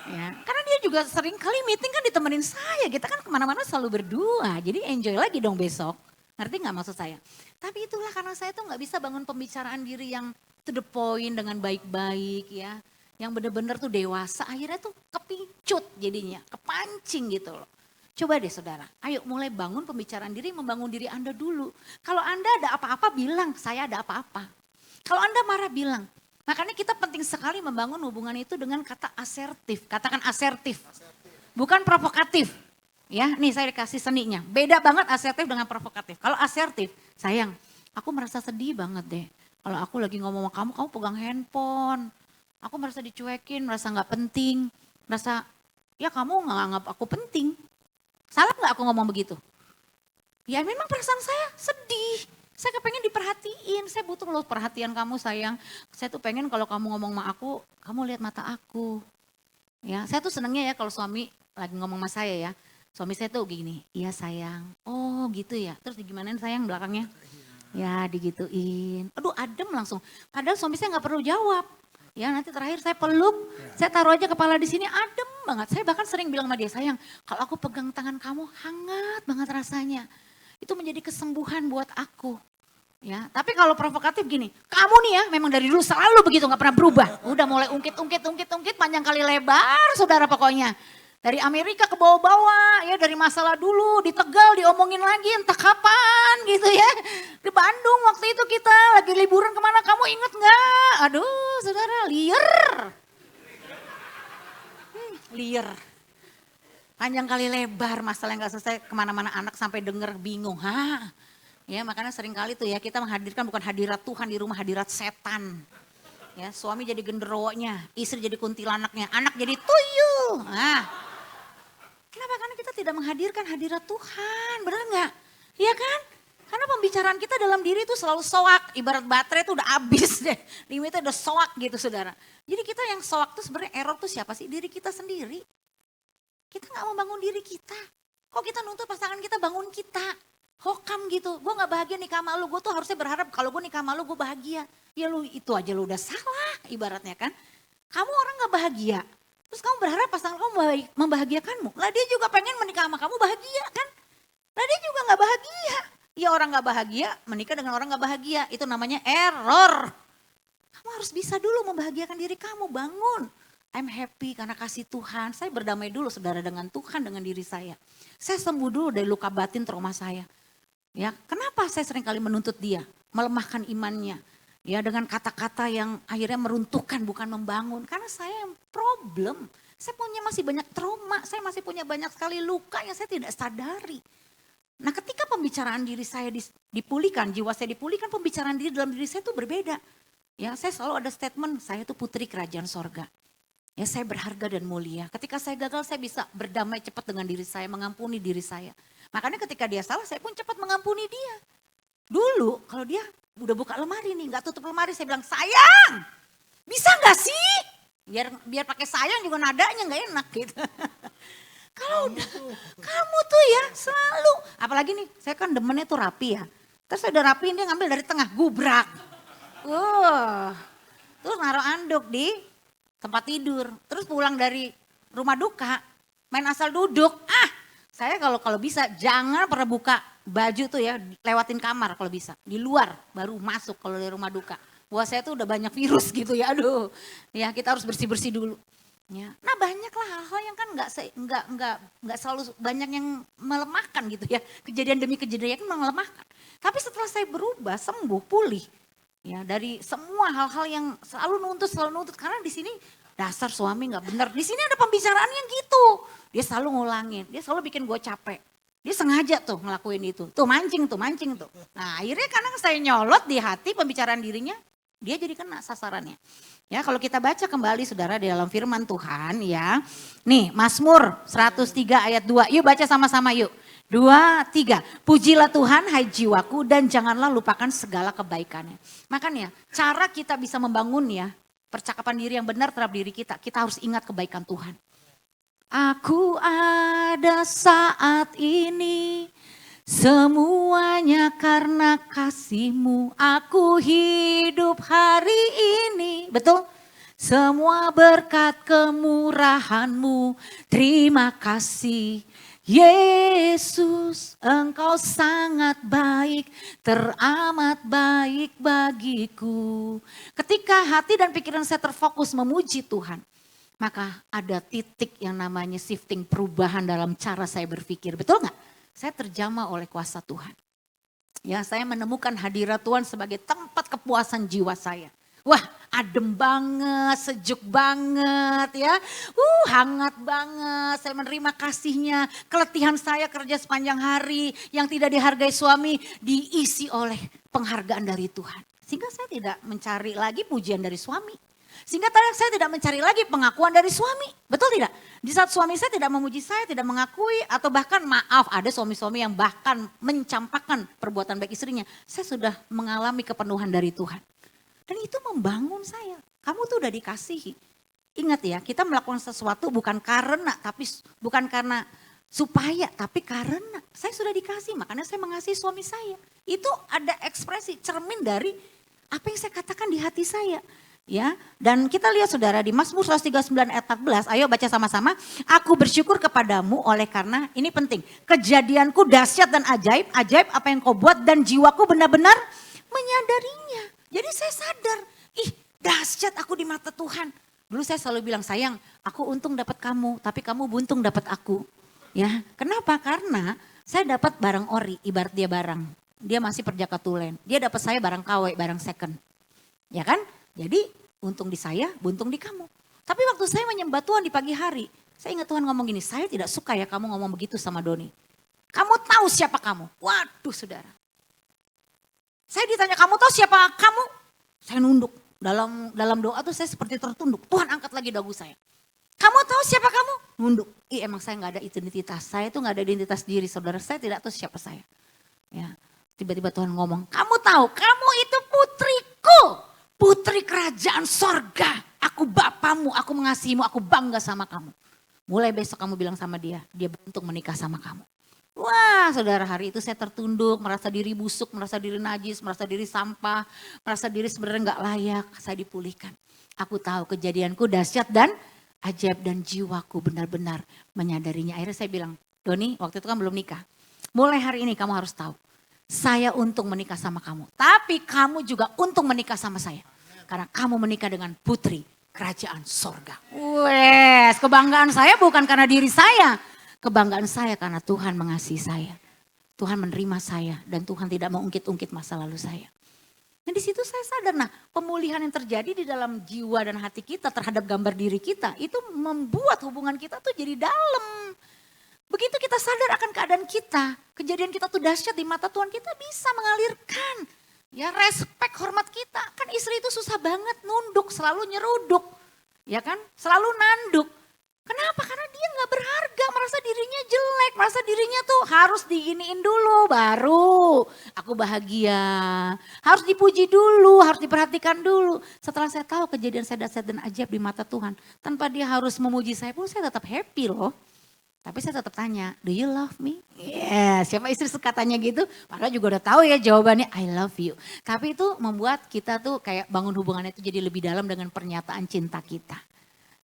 Ya, karena dia juga sering kali meeting kan ditemenin saya. Kita kan kemana-mana selalu berdua. Jadi enjoy lagi dong besok. Ngerti nggak maksud saya? Tapi itulah karena saya tuh nggak bisa bangun pembicaraan diri yang to the point dengan baik-baik ya. Yang bener-bener tuh dewasa. Akhirnya tuh kepincut jadinya. Kepancing gitu loh. Coba deh saudara, ayo mulai bangun pembicaraan diri, membangun diri Anda dulu. Kalau Anda ada apa-apa bilang, saya ada apa-apa. Kalau Anda marah bilang. Makanya kita penting sekali membangun hubungan itu dengan kata asertif. Katakan asertif, bukan provokatif. Ya, nih saya dikasih seninya. Beda banget asertif dengan provokatif. Kalau asertif, sayang, aku merasa sedih banget deh. Kalau aku lagi ngomong sama kamu, kamu pegang handphone. Aku merasa dicuekin, merasa gak penting. Merasa, ya kamu gak anggap aku penting. Salah nggak aku ngomong begitu? Ya memang perasaan saya sedih. Saya kepengen diperhatiin. Saya butuh loh perhatian kamu sayang. Saya tuh pengen kalau kamu ngomong sama aku, kamu lihat mata aku. Ya, saya tuh senengnya ya kalau suami lagi ngomong sama saya ya. Suami saya tuh gini, iya sayang. Oh gitu ya. Terus digimanain sayang belakangnya? Ya digituin. Aduh adem langsung. Padahal suami saya nggak perlu jawab. Ya nanti terakhir saya peluk, saya taruh aja kepala di sini adem banget. Saya bahkan sering bilang sama dia, sayang kalau aku pegang tangan kamu hangat banget rasanya. Itu menjadi kesembuhan buat aku. Ya, tapi kalau provokatif gini, kamu nih ya memang dari dulu selalu begitu gak pernah berubah. Udah mulai ungkit panjang kali lebar saudara pokoknya. Dari Amerika ke bawah-bawah, ya dari masalah dulu, di Tegal diomongin lagi entah kapan gitu ya. Di Bandung waktu itu kita lagi liburan kemana, kamu inget gak? Aduh saudara, liar. Liar. Panjang kali lebar masalah yang gak selesai, kemana-mana anak sampai denger bingung. Hah? Ya makanya sering kali tuh ya kita menghadirkan bukan hadirat Tuhan di rumah, hadirat setan. Ya, suami jadi genderuwonya, istri jadi kuntilanaknya, anak jadi tuyul. Nah, kenapa? Karena kita tidak menghadirkan hadirat Tuhan, benar nggak? Iya kan? Karena pembicaraan kita dalam diri itu selalu soak, ibarat baterai itu udah habis deh, limitnya udah soak gitu saudara. Jadi kita yang soak tuh sebenarnya error tuh siapa sih? Diri kita sendiri. Kita nggak membangun diri kita. Kok kita nuntut pasangan kita bangun kita? Hokam gitu, gue gak bahagia nikah sama lu, gue tuh harusnya berharap kalau gue nikah sama lu gue bahagia. Ya lu itu aja lu udah salah ibaratnya kan. Kamu orang gak bahagia, terus kamu berharap pasangan kamu membahagiakanmu. Lah dia juga pengen menikah sama kamu bahagia kan. Lah dia juga gak bahagia. Ya orang gak bahagia menikah dengan orang gak bahagia, itu namanya error. Kamu harus bisa dulu membahagiakan diri kamu, bangun. I'm happy karena kasih Tuhan, saya berdamai dulu saudara dengan Tuhan, dengan diri saya. Saya sembuh dulu dari luka batin trauma saya. Ya, kenapa saya sering kali menuntut dia, melemahkan imannya, ya dengan kata-kata yang akhirnya meruntuhkan bukan membangun. Karena saya yang problem, saya punya masih banyak trauma, saya masih punya banyak sekali luka yang saya tidak sadari. Nah, ketika pembicaraan diri saya dipulihkan, jiwa saya dipulihkan, pembicaraan diri dalam diri saya itu berbeda. Ya, saya selalu ada statement, saya itu putri kerajaan sorga. Ya, saya berharga dan mulia. Ketika saya gagal, saya bisa berdamai cepat dengan diri saya, mengampuni diri saya. Makanya ketika dia salah, saya pun cepat mengampuni dia. Dulu kalau dia udah buka lemari nih, gak tutup lemari, saya bilang, sayang, bisa gak sih? Biar pakai sayang juga nadanya gak enak gitu. Kalau udah, kamu tuh ya selalu, apalagi nih, saya kan demennya tuh rapi ya. Terus saya udah rapiin, dia ngambil dari tengah, gubrak. Terus naruh anduk di tempat tidur. Terus pulang dari rumah duka, main asal duduk. Saya kalau bisa jangan pernah buka baju tuh ya, lewatin kamar kalau bisa. Di luar baru masuk kalau dari rumah duka. Wah, saya tuh udah banyak virus gitu ya, aduh. Ya kita harus bersih-bersih dulu. Ya. Nah banyaklah hal-hal yang kan nggak selalu banyak yang melemahkan gitu ya. Kejadian demi kejadian kan melemahkan. Tapi setelah saya berubah, sembuh, pulih. Ya dari semua hal-hal yang selalu nuntut karena di sini dasar suami nggak benar. Di sini ada pembicaraan yang gitu. Dia selalu ngulangin, dia selalu bikin gue capek. Dia sengaja tuh ngelakuin itu. Tuh mancing tuh. Nah akhirnya karena saya nyolot di hati pembicaraan dirinya, dia jadi kena sasarannya. Ya kalau kita baca kembali saudara di dalam firman Tuhan ya. Nih Mazmur 103 ayat 2. Yuk baca sama-sama yuk. 2, 3. Pujilah Tuhan hai jiwaku dan janganlah lupakan segala kebaikannya. Makanya cara kita bisa membangun ya percakapan diri yang benar terhadap diri kita. Kita harus ingat kebaikan Tuhan. Aku ada saat ini, semuanya karena kasih-Mu. Aku hidup hari ini, betul? Semua berkat kemurahan-Mu. Terima kasih Yesus, Engkau sangat baik, teramat baik bagiku. Ketika hati dan pikiran saya terfokus memuji Tuhan, maka ada titik yang namanya shifting, perubahan dalam cara saya berpikir. Betul nggak? Saya terjamah oleh kuasa Tuhan. Ya, saya menemukan hadirat Tuhan sebagai tempat kepuasan jiwa saya. Wah, adem banget, sejuk banget ya. Hangat banget. Saya menerima kasihnya. Keletihan saya kerja sepanjang hari yang tidak dihargai suami diisi oleh penghargaan dari Tuhan. Sehingga saya tidak mencari lagi pujian dari suami. Sehingga saya tidak mencari lagi pengakuan dari suami. Betul tidak? Di saat suami saya tidak memuji saya, tidak mengakui, atau bahkan maaf, ada suami-suami yang bahkan mencampakkan perbuatan baik istrinya. Saya sudah mengalami kepenuhan dari Tuhan. Dan itu membangun saya. Kamu tuh udah dikasihi. Ingat ya, kita melakukan sesuatu bukan karena supaya, tapi karena saya sudah dikasih. Makanya saya mengasihi suami saya. Itu ada ekspresi cermin dari apa yang saya katakan di hati saya. Ya, dan kita lihat saudara di Mazmur 139 ayat 14, ayo baca sama-sama. Aku bersyukur kepadamu oleh karena, ini penting, kejadianku dahsyat dan ajaib, ajaib apa yang kau buat dan jiwaku benar-benar menyadarinya. Jadi saya sadar, dahsyat aku di mata Tuhan. Dulu saya selalu bilang, sayang aku untung dapat kamu, tapi kamu buntung dapat aku. Ya, kenapa? Karena saya dapat barang ori, ibarat dia barang. Dia masih perjaka tulen, dia dapat saya barang KW, barang second. Ya kan? Jadi untung di saya, buntung di kamu. Tapi waktu saya menyembah Tuhan di pagi hari, saya ingat Tuhan ngomong gini, saya tidak suka ya kamu ngomong begitu sama Doni. Kamu tahu siapa kamu? Waduh saudara. Saya ditanya, kamu tahu siapa kamu? Saya nunduk. Dalam doa tuh saya seperti tertunduk. Tuhan angkat lagi dagu saya. Kamu tahu siapa kamu? Nunduk. Emang saya nggak ada identitas. Saya tuh nggak ada identitas diri, saudara. Saya tidak tahu siapa saya. Ya, tiba-tiba Tuhan ngomong, kamu tahu, kamu itu putriku, putri kerajaan sorga. Aku bapamu, aku mengasihimu, aku bangga sama kamu. Mulai besok kamu bilang sama dia beruntung menikah sama kamu. Wah, saudara, hari itu saya tertunduk, merasa diri busuk, merasa diri najis, merasa diri sampah, merasa diri sebenarnya nggak layak. Saya dipulihkan. Aku tahu kejadianku dahsyat dan ajaib, dan jiwaku benar-benar menyadarinya. Akhirnya saya bilang, Doni, waktu itu kan belum nikah. Mulai hari ini kamu harus tahu, saya untung menikah sama kamu. Tapi kamu juga untung menikah sama saya. Karena kamu menikah dengan putri kerajaan sorga. Wes, kebanggaan saya bukan karena diri saya. Kebanggaan saya karena Tuhan mengasihi saya. Tuhan menerima saya dan Tuhan tidak mengungkit-ungkit masa lalu saya. Nah di situ saya sadar, nah pemulihan yang terjadi di dalam jiwa dan hati kita terhadap gambar diri kita itu membuat hubungan kita tuh jadi dalam. Begitu kita sadar akan keadaan kita, kejadian kita tuh dahsyat di mata Tuhan, kita bisa mengalirkan ya respek, hormat kita. Kan istri itu susah banget nunduk, selalu nyeruduk, ya kan, selalu nanduk. Kenapa? Karena dia nggak berharga, merasa dirinya jelek, merasa dirinya tuh harus diginiin dulu baru aku bahagia. Harus dipuji dulu, harus diperhatikan dulu. Setelah saya tahu kejadian saya dahsyat dan ajaib di mata Tuhan, tanpa dia harus memuji saya pun saya tetap happy loh. Tapi saya tetap tanya, do you love me? Yeah, siapa istri suka tanya gitu? Padahal juga udah tahu ya jawabannya, I love you. Tapi itu membuat kita tuh kayak bangun hubungannya itu jadi lebih dalam dengan pernyataan cinta kita.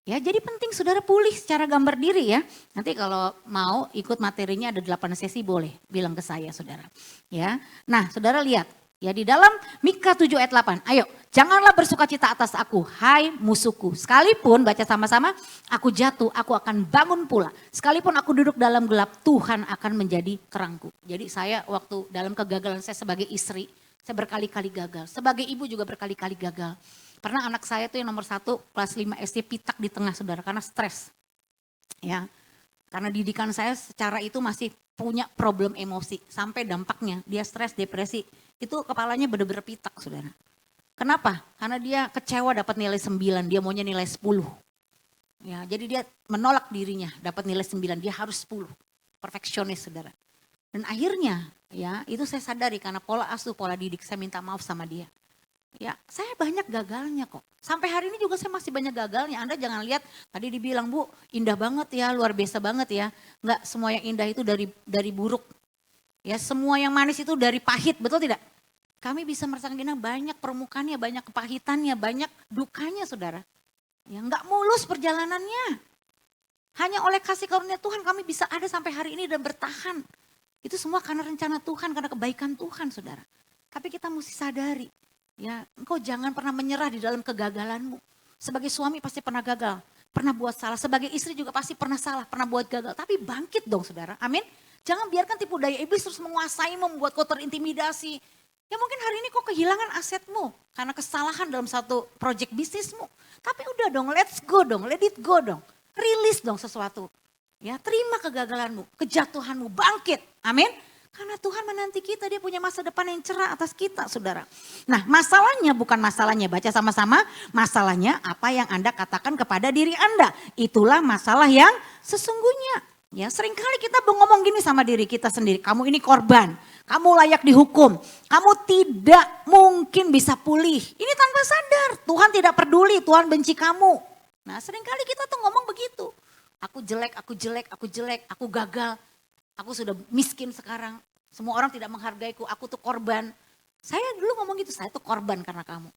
Ya, jadi penting saudara pulih secara gambar diri ya. Nanti kalau mau ikut materinya ada 8 sesi boleh, bilang ke saya saudara. Ya, nah saudara lihat. Ya di dalam Mika 7 ayat 8, ayo janganlah bersukacita atas aku, hai musuhku. Sekalipun, baca sama-sama, aku jatuh, aku akan bangun pula. Sekalipun aku duduk dalam gelap, Tuhan akan menjadi terangku. Jadi saya waktu dalam kegagalan saya sebagai istri, saya berkali-kali gagal. Sebagai ibu juga berkali-kali gagal. Pernah anak saya tuh yang nomor 1, kelas 5 SD pitak di tengah saudara, karena stres. Ya, karena didikan saya secara itu masih punya problem emosi. Sampai dampaknya dia stres, depresi. Itu kepalanya bener-bener pitak saudara. Kenapa? Karena dia kecewa dapat nilai 9, dia maunya nilai 10. Ya, jadi dia menolak dirinya dapat nilai 9, dia harus 10. Perfeksionis saudara. Dan akhirnya ya itu saya sadari karena pola asuh, pola didik, saya minta maaf sama dia. Ya, saya banyak gagalnya kok. Sampai hari ini juga saya masih banyak gagalnya. Anda jangan lihat tadi dibilang Bu, indah banget ya, luar biasa banget ya. Enggak semua yang indah itu dari buruk. Ya, semua yang manis itu dari pahit, betul tidak? Kami bisa merasakan banyak permukaannya, banyak kepahitannya, banyak dukanya saudara. Ya enggak mulus perjalanannya. Hanya oleh kasih karunia Tuhan kami bisa ada sampai hari ini dan bertahan. Itu semua karena rencana Tuhan, karena kebaikan Tuhan saudara. Tapi kita mesti sadari, ya engkau jangan pernah menyerah di dalam kegagalanmu. Sebagai suami pasti pernah gagal, pernah buat salah. Sebagai istri juga pasti pernah salah, pernah buat gagal. Tapi bangkit dong saudara, amin. Jangan biarkan tipu daya iblis terus menguasai, membuat kau terintimidasi. Ya mungkin hari ini kau kehilangan asetmu karena kesalahan dalam satu project bisnismu. Tapi udah dong, let's go dong, let it go dong. Rilis dong sesuatu. Ya, terima kegagalanmu, kejatuhanmu, bangkit. Amin. Karena Tuhan menanti kita, dia punya masa depan yang cerah atas kita saudara. Nah masalahnya bukan masalahnya, baca sama-sama. Masalahnya apa yang Anda katakan kepada diri Anda. Itulah masalah yang sesungguhnya. Ya, seringkali kita ngomong gini sama diri kita sendiri, kamu ini korban, kamu layak dihukum, kamu tidak mungkin bisa pulih. Ini tanpa sadar, Tuhan tidak peduli, Tuhan benci kamu. Nah seringkali kita tuh ngomong begitu, aku jelek, aku jelek, aku jelek, aku gagal, aku sudah miskin sekarang, semua orang tidak menghargaiku, aku tuh korban. Saya dulu ngomong gitu, saya tuh korban karena kamu.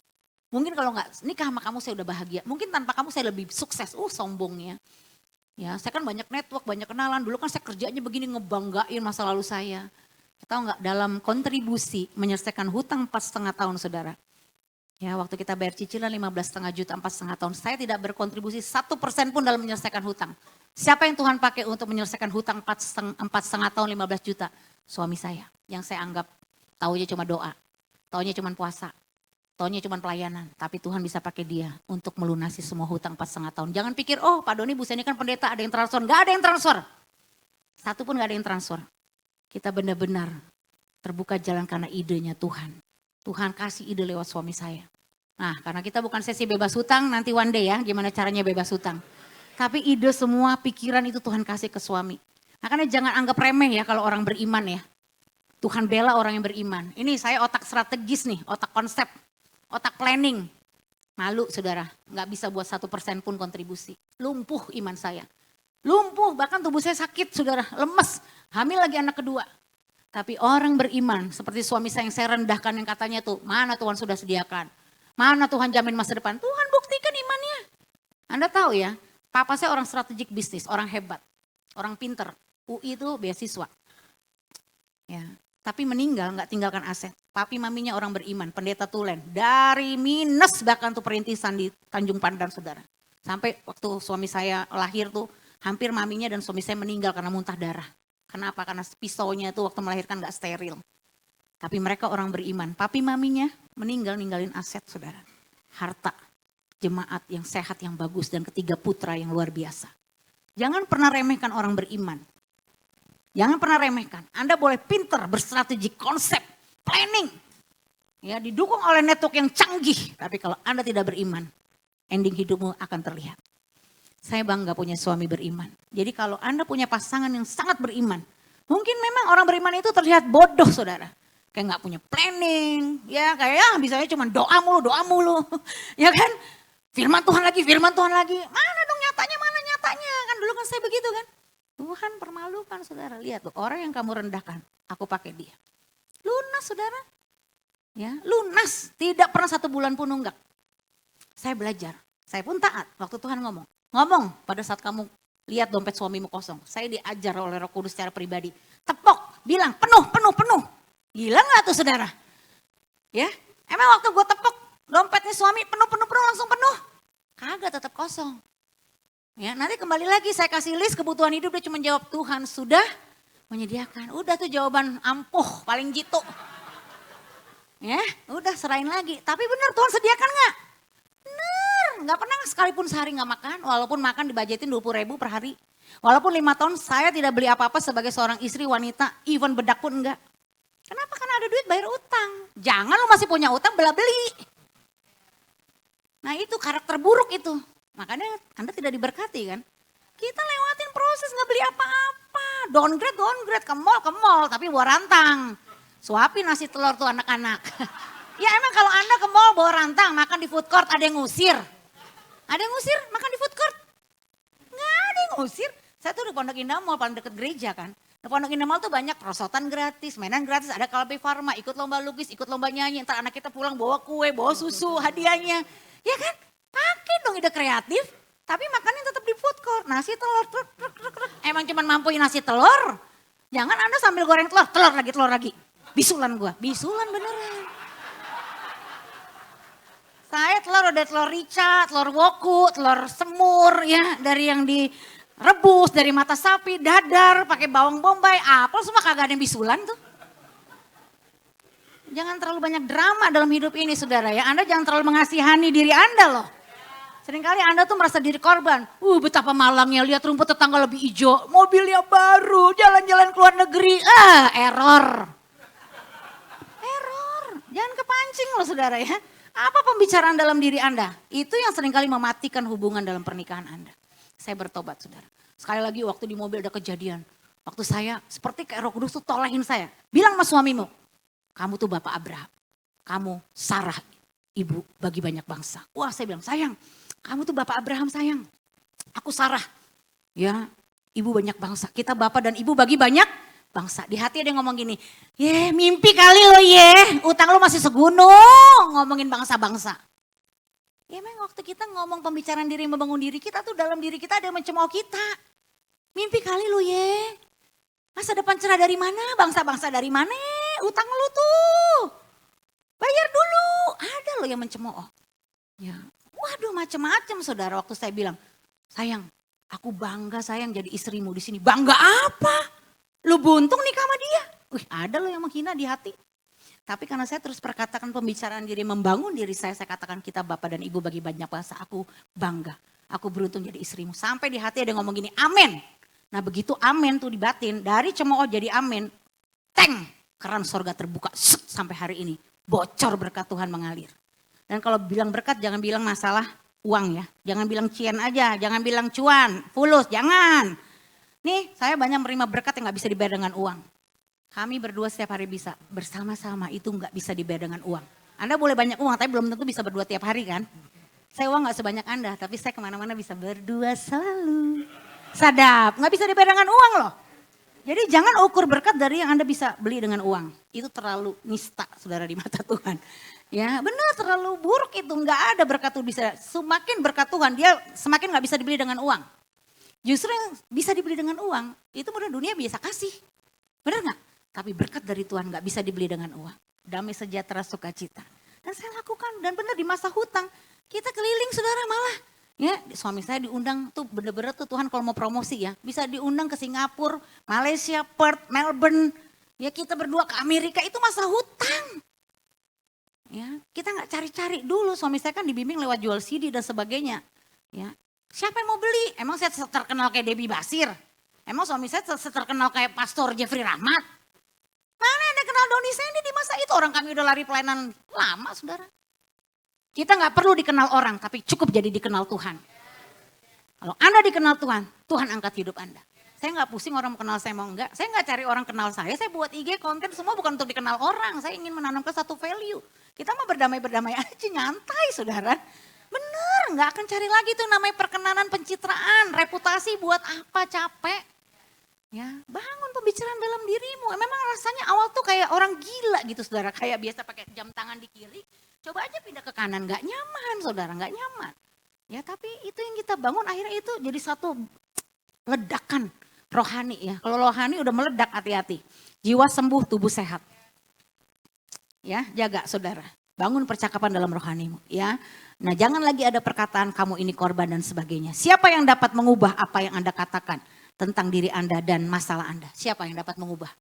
Mungkin kalau nggak nikah sama kamu saya udah bahagia, mungkin tanpa kamu saya lebih sukses, sombongnya. Ya, saya kan banyak network, banyak kenalan. Dulu kan saya kerjanya begini ngebanggain masa lalu saya. Tahu nggak dalam kontribusi menyelesaikan hutang 4,5 tahun saudara. Ya, waktu kita bayar cicilan 15,5 juta 4,5 tahun. Saya tidak berkontribusi 1% pun dalam menyelesaikan hutang. Siapa yang Tuhan pakai untuk menyelesaikan hutang 4,5 tahun 15 juta? Suami saya. Yang saya anggap taunya cuma doa. Taunya cuma puasa. Taunya cuma pelayanan, tapi Tuhan bisa pakai dia untuk melunasi semua hutang 4,5 tahun. Jangan pikir, oh Pak Doni, Bu Seni kan pendeta, ada yang transfer. Enggak ada yang transfer. Satu pun enggak ada yang transfer. Kita benar-benar terbuka jalan karena idenya Tuhan. Tuhan kasih ide lewat suami saya. Nah, karena kita bukan sesi bebas hutang, nanti one day ya gimana caranya bebas hutang. Tapi ide semua pikiran itu Tuhan kasih ke suami. Makanya jangan anggap remeh ya kalau orang beriman ya. Tuhan bela orang yang beriman. Ini saya otak strategis nih, otak konsep, otak planning. Malu saudara, nggak bisa buat 1% pun kontribusi. Lumpuh iman saya. Lumpuh, bahkan tubuh saya sakit saudara, lemes. Hamil lagi anak kedua. Tapi orang beriman, seperti suami saya yang saya rendahkan yang katanya tuh, mana Tuhan sudah sediakan. Mana Tuhan jamin masa depan. Tuhan buktikan imannya. Anda tahu ya, papa saya orang strategik bisnis, orang hebat. Orang pinter. UI itu beasiswa. Ya. Tapi meninggal nggak tinggalkan aset. Papi maminya orang beriman, pendeta tulen. Dari minus bahkan tuh perintisan di Tanjung Pandan saudara. Sampai waktu suami saya lahir tuh hampir maminya dan suami saya meninggal karena muntah darah. Kenapa? Karena pisaunya tuh waktu melahirkan nggak steril. Tapi mereka orang beriman. Papi maminya meninggal ninggalin aset saudara. Harta, jemaat yang sehat, yang bagus dan ketiga putra yang luar biasa. Jangan pernah remehkan orang beriman. Jangan pernah remehkan. Anda boleh pinter, berstrategi, konsep, planning. Ya, didukung oleh network yang canggih. Tapi kalau Anda tidak beriman, ending hidupmu akan terlihat. Saya bangga punya suami beriman. Jadi kalau Anda punya pasangan yang sangat beriman. Mungkin memang orang beriman itu terlihat bodoh saudara. Kayak gak punya planning. Ya kayak ya bisanya cuma doa mulu. Ya kan? Firman Tuhan lagi. Mana dong nyatanya, mana nyatanya. Kan dulu kan saya begitu kan. Tuhan permalukan saudara, lihat tuh orang yang kamu rendahkan, aku pakai dia. Lunas saudara, ya lunas, tidak pernah 1 bulan pun nunggak. Saya belajar, saya pun taat waktu Tuhan ngomong pada saat kamu lihat dompet suamimu kosong. Saya diajar oleh Roh Kudus secara pribadi, tepok, bilang penuh. Gila gak tuh saudara? Ya, emang waktu gue tepok dompetnya suami penuh langsung penuh? Kagak, tetap kosong. Ya, nanti kembali lagi saya kasih list kebutuhan hidup, dia cuma jawab Tuhan sudah menyediakan. Udah tuh jawaban ampuh paling jitu. Ya, udah serahin lagi. Tapi benar Tuhan sediakan gak? Benar, gak pernah sekalipun sehari gak makan. Walaupun makan dibajetin 20.000 per hari. Walaupun 5 tahun saya tidak beli apa-apa sebagai seorang istri wanita, even bedak pun enggak. Kenapa? Karena ada duit bayar utang. Jangan lu masih punya utang bela-beli. Nah itu karakter buruk itu. Makanya Anda tidak diberkati kan. Kita lewatin proses gak beli apa-apa. Downgrade, ke mall, tapi bawa rantang. Suapin nasi telur tuh anak-anak. Ya emang kalau Anda ke mall bawa rantang, makan di food court ada yang ngusir. Ada yang ngusir makan di food court? Gak ada yang ngusir. Saya tuh di Pondok Indah Mall paling deket gereja kan. Di Pondok Indah Mall tuh banyak perosotan gratis, mainan gratis, ada Kalbe Farma, ikut lomba lukis, ikut lomba nyanyi. Ntar anak kita pulang bawa kue, bawa susu, hadiahnya. Ya kan? Pakai dong ide kreatif, tapi makannya tetap di food court. Nasi telur, emang cuman mampuin nasi telur? Jangan Anda sambil goreng telur lagi. Bisulan bisulan beneran. Saya telur ada telur rica, telur woku, telur semur ya. Dari yang direbus, dari mata sapi, dadar, pakai bawang bombay, apel semua kagak ada yang bisulan tuh. Jangan terlalu banyak drama dalam hidup ini saudara ya. Anda jangan terlalu mengasihani diri Anda loh. Seringkali Anda tuh merasa diri korban. Betapa malangnya, lihat rumput tetangga lebih hijau. Mobilnya baru, jalan-jalan ke luar negeri. Error. Jangan kepancing loh saudara ya. Apa pembicaraan dalam diri Anda? Itu yang seringkali mematikan hubungan dalam pernikahan Anda. Saya bertobat saudara. Sekali lagi waktu di mobil ada kejadian. Waktu saya seperti kayak Roh Kudus tuh tolehin saya. Bilang sama suamimu, kamu tuh Bapak Abraham. Kamu Sarah, ibu bagi banyak bangsa. Wah saya bilang, sayang. Kamu tuh Bapak Abraham sayang. Aku Sarah. Ya, ibu banyak bangsa. Kita Bapak dan Ibu bagi banyak bangsa. Di hati ada yang ngomong gini. Mimpi kali lo utang lo masih segunung. Ngomongin bangsa-bangsa. Ya memang waktu kita ngomong pembicaraan diri, membangun diri kita tuh dalam diri kita ada yang mencemooh kita. Mimpi kali lo Masa depan cerah dari mana? Bangsa-bangsa dari mana? Utang lo tuh. Bayar dulu. Ada lo yang mencemooh. Ya. Waduh macam-macam saudara waktu saya bilang, sayang aku bangga sayang jadi istrimu di sini. Bangga apa? Lu buntung nikah sama dia. Ada lo yang menghina di hati. Tapi karena saya terus perkatakan pembicaraan diri, membangun diri saya katakan kita Bapak dan Ibu bagi banyak bangsa. Aku bangga, aku beruntung jadi istrimu. Sampai di hati ada yang ngomong gini, amin. Nah begitu amin tuh dibatin, dari cemooh jadi amin. Keran sorga terbuka, sampai hari ini bocor berkat Tuhan mengalir. Dan kalau bilang berkat jangan bilang masalah uang ya. Jangan bilang cian aja, jangan bilang cuan, fulus, jangan. Nih saya banyak menerima berkat yang gak bisa dibayar dengan uang. Kami berdua setiap hari bisa bersama-sama, itu gak bisa dibayar dengan uang. Anda boleh banyak uang tapi belum tentu bisa berdua tiap hari kan. Saya uang gak sebanyak Anda tapi saya kemana-mana bisa berdua selalu. Sadap, gak bisa dibayar dengan uang loh. Jadi jangan ukur berkat dari yang Anda bisa beli dengan uang. Itu terlalu nista saudara di mata Tuhan. Ya benar terlalu buruk itu, nggak ada berkat itu bisa. Semakin berkat Tuhan dia semakin nggak bisa dibeli dengan uang. Justru yang bisa dibeli dengan uang itu mudah dunia biasa kasih. Benar nggak? Tapi berkat dari Tuhan nggak bisa dibeli dengan uang. Damai sejahtera sukacita. Dan saya lakukan dan benar di masa hutang. Kita keliling saudara malah. Ya, suami saya diundang tuh bener-bener tuh Tuhan kalau mau promosi ya. Bisa diundang ke Singapura, Malaysia, Perth, Melbourne. Ya kita berdua ke Amerika itu masa hutang. Ya, kita nggak cari-cari dulu. Suami saya kan dibimbing lewat jual CD dan sebagainya. Ya, siapa yang mau beli? Emang saya terkenal kayak Debbie Basir? Emang suami saya terkenal kayak Pastor Jeffrey Rahmat? Mana Anda kenal Doni Sandy di masa itu? Orang kami udah lari pelayanan lama saudara. Kita nggak perlu dikenal orang, tapi cukup jadi dikenal Tuhan. Kalau Anda dikenal Tuhan, Tuhan angkat hidup Anda. Saya nggak pusing orang mau kenal saya mau enggak. Saya nggak cari orang kenal saya buat IG konten semua bukan untuk dikenal orang. Saya ingin menanamkan satu value. Kita mau berdamai-berdamai aja, nyantai saudara. Bener, nggak akan cari lagi tuh namanya perkenanan, pencitraan, reputasi buat apa, capek. Ya, bangun pembicaraan dalam dirimu. Memang rasanya awal tuh kayak orang gila gitu saudara. Kayak biasa pakai jam tangan di kiri. Coba aja pindah ke kanan, gak nyaman saudara, gak nyaman. Ya tapi itu yang kita bangun akhirnya itu jadi satu ledakan rohani ya. Kalau rohani udah meledak hati-hati. Jiwa sembuh, tubuh sehat. Ya jaga saudara, bangun percakapan dalam rohanimu ya. Nah jangan lagi ada perkataan kamu ini korban dan sebagainya. Siapa yang dapat mengubah apa yang Anda katakan tentang diri Anda dan masalah Anda? Siapa yang dapat mengubah?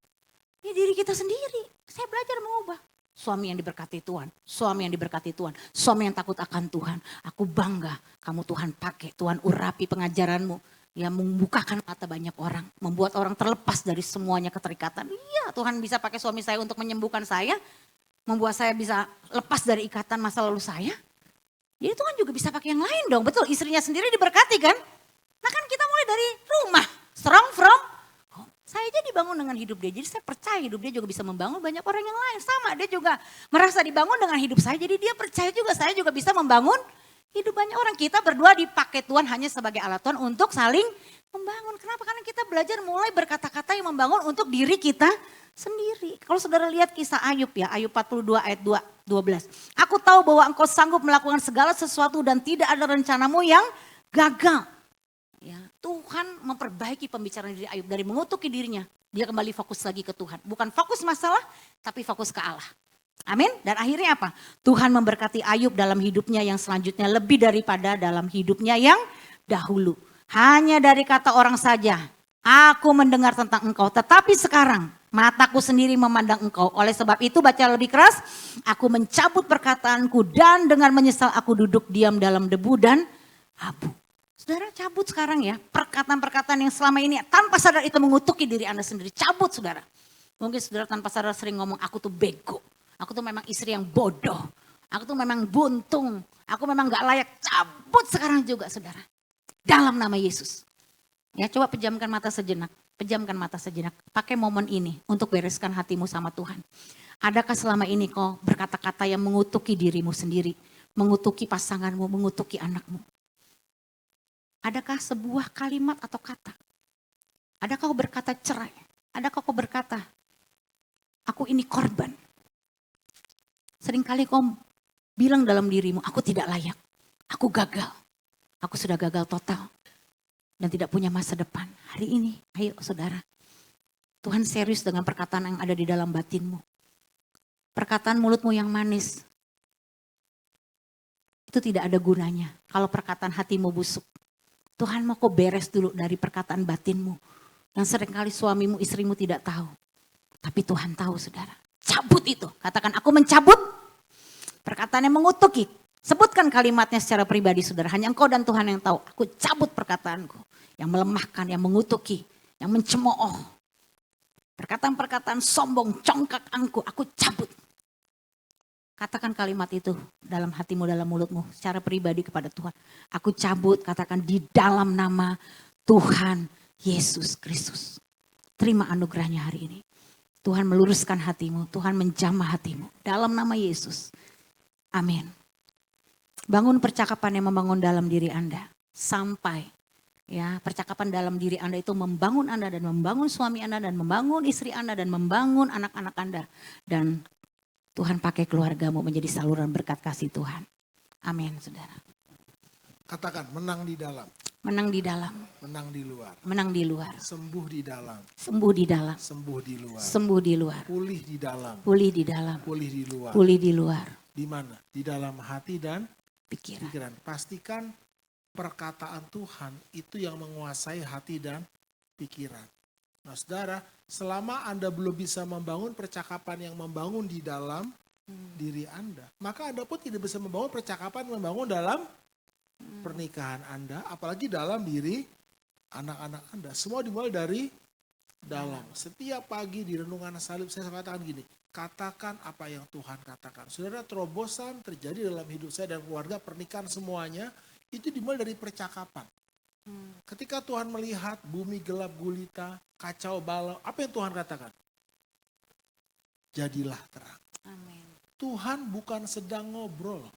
Ya diri kita sendiri, saya belajar mengubah. Suami yang diberkati Tuhan, suami yang diberkati Tuhan, suami yang takut akan Tuhan. Aku bangga kamu Tuhan pakai, Tuhan urapi pengajaranmu. Ya membukakan mata banyak orang, membuat orang terlepas dari semuanya keterikatan. Iya Tuhan bisa pakai suami saya untuk menyembuhkan saya, membuat saya bisa lepas dari ikatan masa lalu saya. Jadi Tuhan juga bisa pakai yang lain dong, betul istrinya sendiri diberkati kan. Nah kan kita mulai dari rumah, strong from saya aja dibangun dengan hidup dia. Jadi saya percaya hidup dia juga bisa membangun banyak orang yang lain. Sama dia juga merasa dibangun dengan hidup saya. Jadi dia percaya juga saya juga bisa membangun hidup banyak orang. Kita berdua dipakai Tuhan hanya sebagai alat Tuhan untuk saling membangun. Kenapa? Karena kita belajar mulai berkata-kata yang membangun untuk diri kita sendiri. Kalau saudara lihat kisah Ayub ya. Ayub 42 ayat 12. Aku tahu bahwa engkau sanggup melakukan segala sesuatu dan tidak ada rencanamu yang gagal. Ya, Tuhan memperbaiki pembicaraan diri Ayub dari mengutuki dirinya. Dia kembali fokus lagi ke Tuhan. Bukan fokus masalah, tapi fokus ke Allah. Amin. Dan akhirnya apa? Tuhan memberkati Ayub dalam hidupnya yang selanjutnya lebih daripada dalam hidupnya yang dahulu. Hanya dari kata orang saja, aku mendengar tentang engkau. Tetapi sekarang mataku sendiri memandang engkau. Oleh sebab itu baca lebih keras. Aku mencabut perkataanku dan dengan menyesal aku duduk diam dalam debu dan abu. Saudara cabut sekarang ya, perkataan-perkataan yang selama ini tanpa sadar itu mengutuki diri Anda sendiri. Cabut saudara. Mungkin saudara tanpa sadar sering ngomong, aku tuh bego. Aku tuh memang istri yang bodoh. Aku tuh memang buntung. Aku memang gak layak. Cabut sekarang juga saudara. Dalam nama Yesus. Ya coba pejamkan mata sejenak. Pejamkan mata sejenak. Pakai momen ini untuk bereskan hatimu sama Tuhan. Adakah selama ini kau berkata-kata yang mengutuki dirimu sendiri. Mengutuki pasanganmu, mengutuki anakmu. Adakah sebuah kalimat atau kata? Adakah kau berkata cerai? Adakah kau berkata, aku ini korban? Seringkali kau bilang dalam dirimu, aku tidak layak. Aku gagal. Aku sudah gagal total. Dan tidak punya masa depan. Hari ini, ayo saudara. Tuhan serius dengan perkataan yang ada di dalam batinmu. Perkataan mulutmu yang manis. Itu tidak ada gunanya. Kalau perkataan hatimu busuk. Tuhan mau kau beres dulu dari perkataan batinmu. Yang seringkali suamimu, istrimu tidak tahu. Tapi Tuhan tahu saudara. Cabut itu. Katakan aku mencabut. Perkataan yang mengutuki. Sebutkan kalimatnya secara pribadi saudara. Hanya engkau dan Tuhan yang tahu. Aku cabut perkataanku. Yang melemahkan, yang mengutuki. Yang mencemooh. Perkataan-perkataan sombong, congkak angku. Aku cabut. Katakan kalimat itu dalam hatimu, dalam mulutmu, secara pribadi kepada Tuhan. Aku cabut, katakan di dalam nama Tuhan Yesus Kristus. Terima anugerahnya hari ini. Tuhan meluruskan hatimu, Tuhan menjamah hatimu. Dalam nama Yesus. Amin. Bangun percakapan yang membangun dalam diri Anda. Sampai ya percakapan dalam diri Anda itu membangun Anda dan membangun suami Anda dan membangun istri Anda dan membangun anak-anak Anda. Dan Tuhan pakai keluargamu menjadi saluran berkat kasih Tuhan. Amin, saudara. Katakan menang di dalam, Menang di dalam, menang di luar, menang di luar, sembuh di dalam, sembuh di dalam, sembuh di luar, sembuh di luar, pulih di dalam, pulih di dalam, pulih di luar. pulih di luar, Di mana? Di dalam hati dan pikiran. pikiran. Pastikan perkataan Tuhan itu yang menguasai hati dan pikiran. Nah saudara, selama Anda belum bisa membangun percakapan yang membangun di dalam diri Anda, maka Anda pun tidak bisa membangun percakapan yang membangun dalam pernikahan Anda, apalagi dalam diri anak-anak Anda. Semua dimulai dari dalam. Setiap pagi di renungan salib saya katakan gini, katakan apa yang Tuhan katakan. Saudara, terobosan terjadi dalam hidup saya dan keluarga, pernikahan semuanya, itu dimulai dari percakapan. Ketika Tuhan melihat bumi gelap gulita, kacau balau, apa yang Tuhan katakan? Jadilah terang. Amin. Tuhan bukan sedang ngobrol.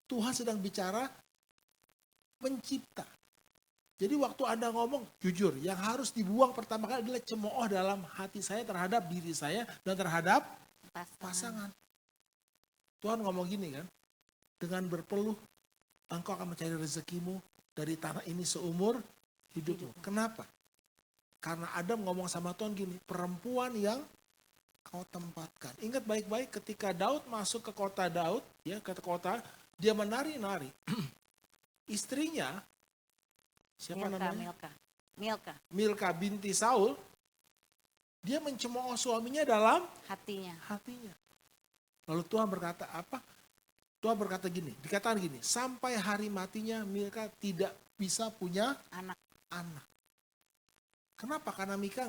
Tuhan sedang bicara pencipta. Jadi waktu Anda ngomong, jujur, yang harus dibuang pertama kali adalah cemooh dalam hati saya terhadap diri saya dan terhadap pasangan. Tuhan ngomong gini kan, dengan berpeluh engkau akan mencari rezekimu dari tanah ini seumur hidupmu. Kenapa? Karena Adam ngomong sama Tuhan gini, perempuan yang kau tempatkan. Ingat baik-baik ketika Daud masuk ke kota Daud, ya ke kota, dia menari-nari. Istrinya, siapa namanya? Milka binti Saul, dia mencemooh suaminya dalam Hatinya. hatinya. Lalu Tuhan berkata apa? Tuhan berkata gini, dikatakan gini, sampai hari matinya Milka tidak bisa punya Anak. anak. Kenapa? Karena Milka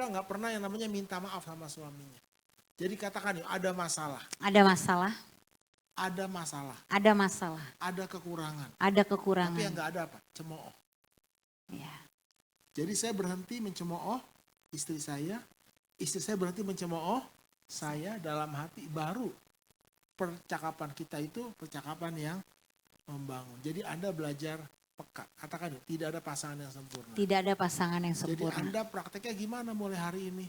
nggak pernah yang namanya minta maaf sama suaminya. Jadi katakan yuk, ada masalah, Ada masalah, ada masalah, ada masalah, ada kekurangan. ada Tapi kekurangan. yang nggak ada apa? Cemooh. Ya. Jadi saya berhenti mencemooh istri saya saya berhenti mencemooh saya dalam hati, baru percakapan kita itu percakapan yang membangun. Jadi Anda belajar peka. Katakan yuk, tidak ada pasangan yang sempurna. Tidak ada pasangan yang Jadi sempurna. Anda prakteknya gimana mulai hari ini?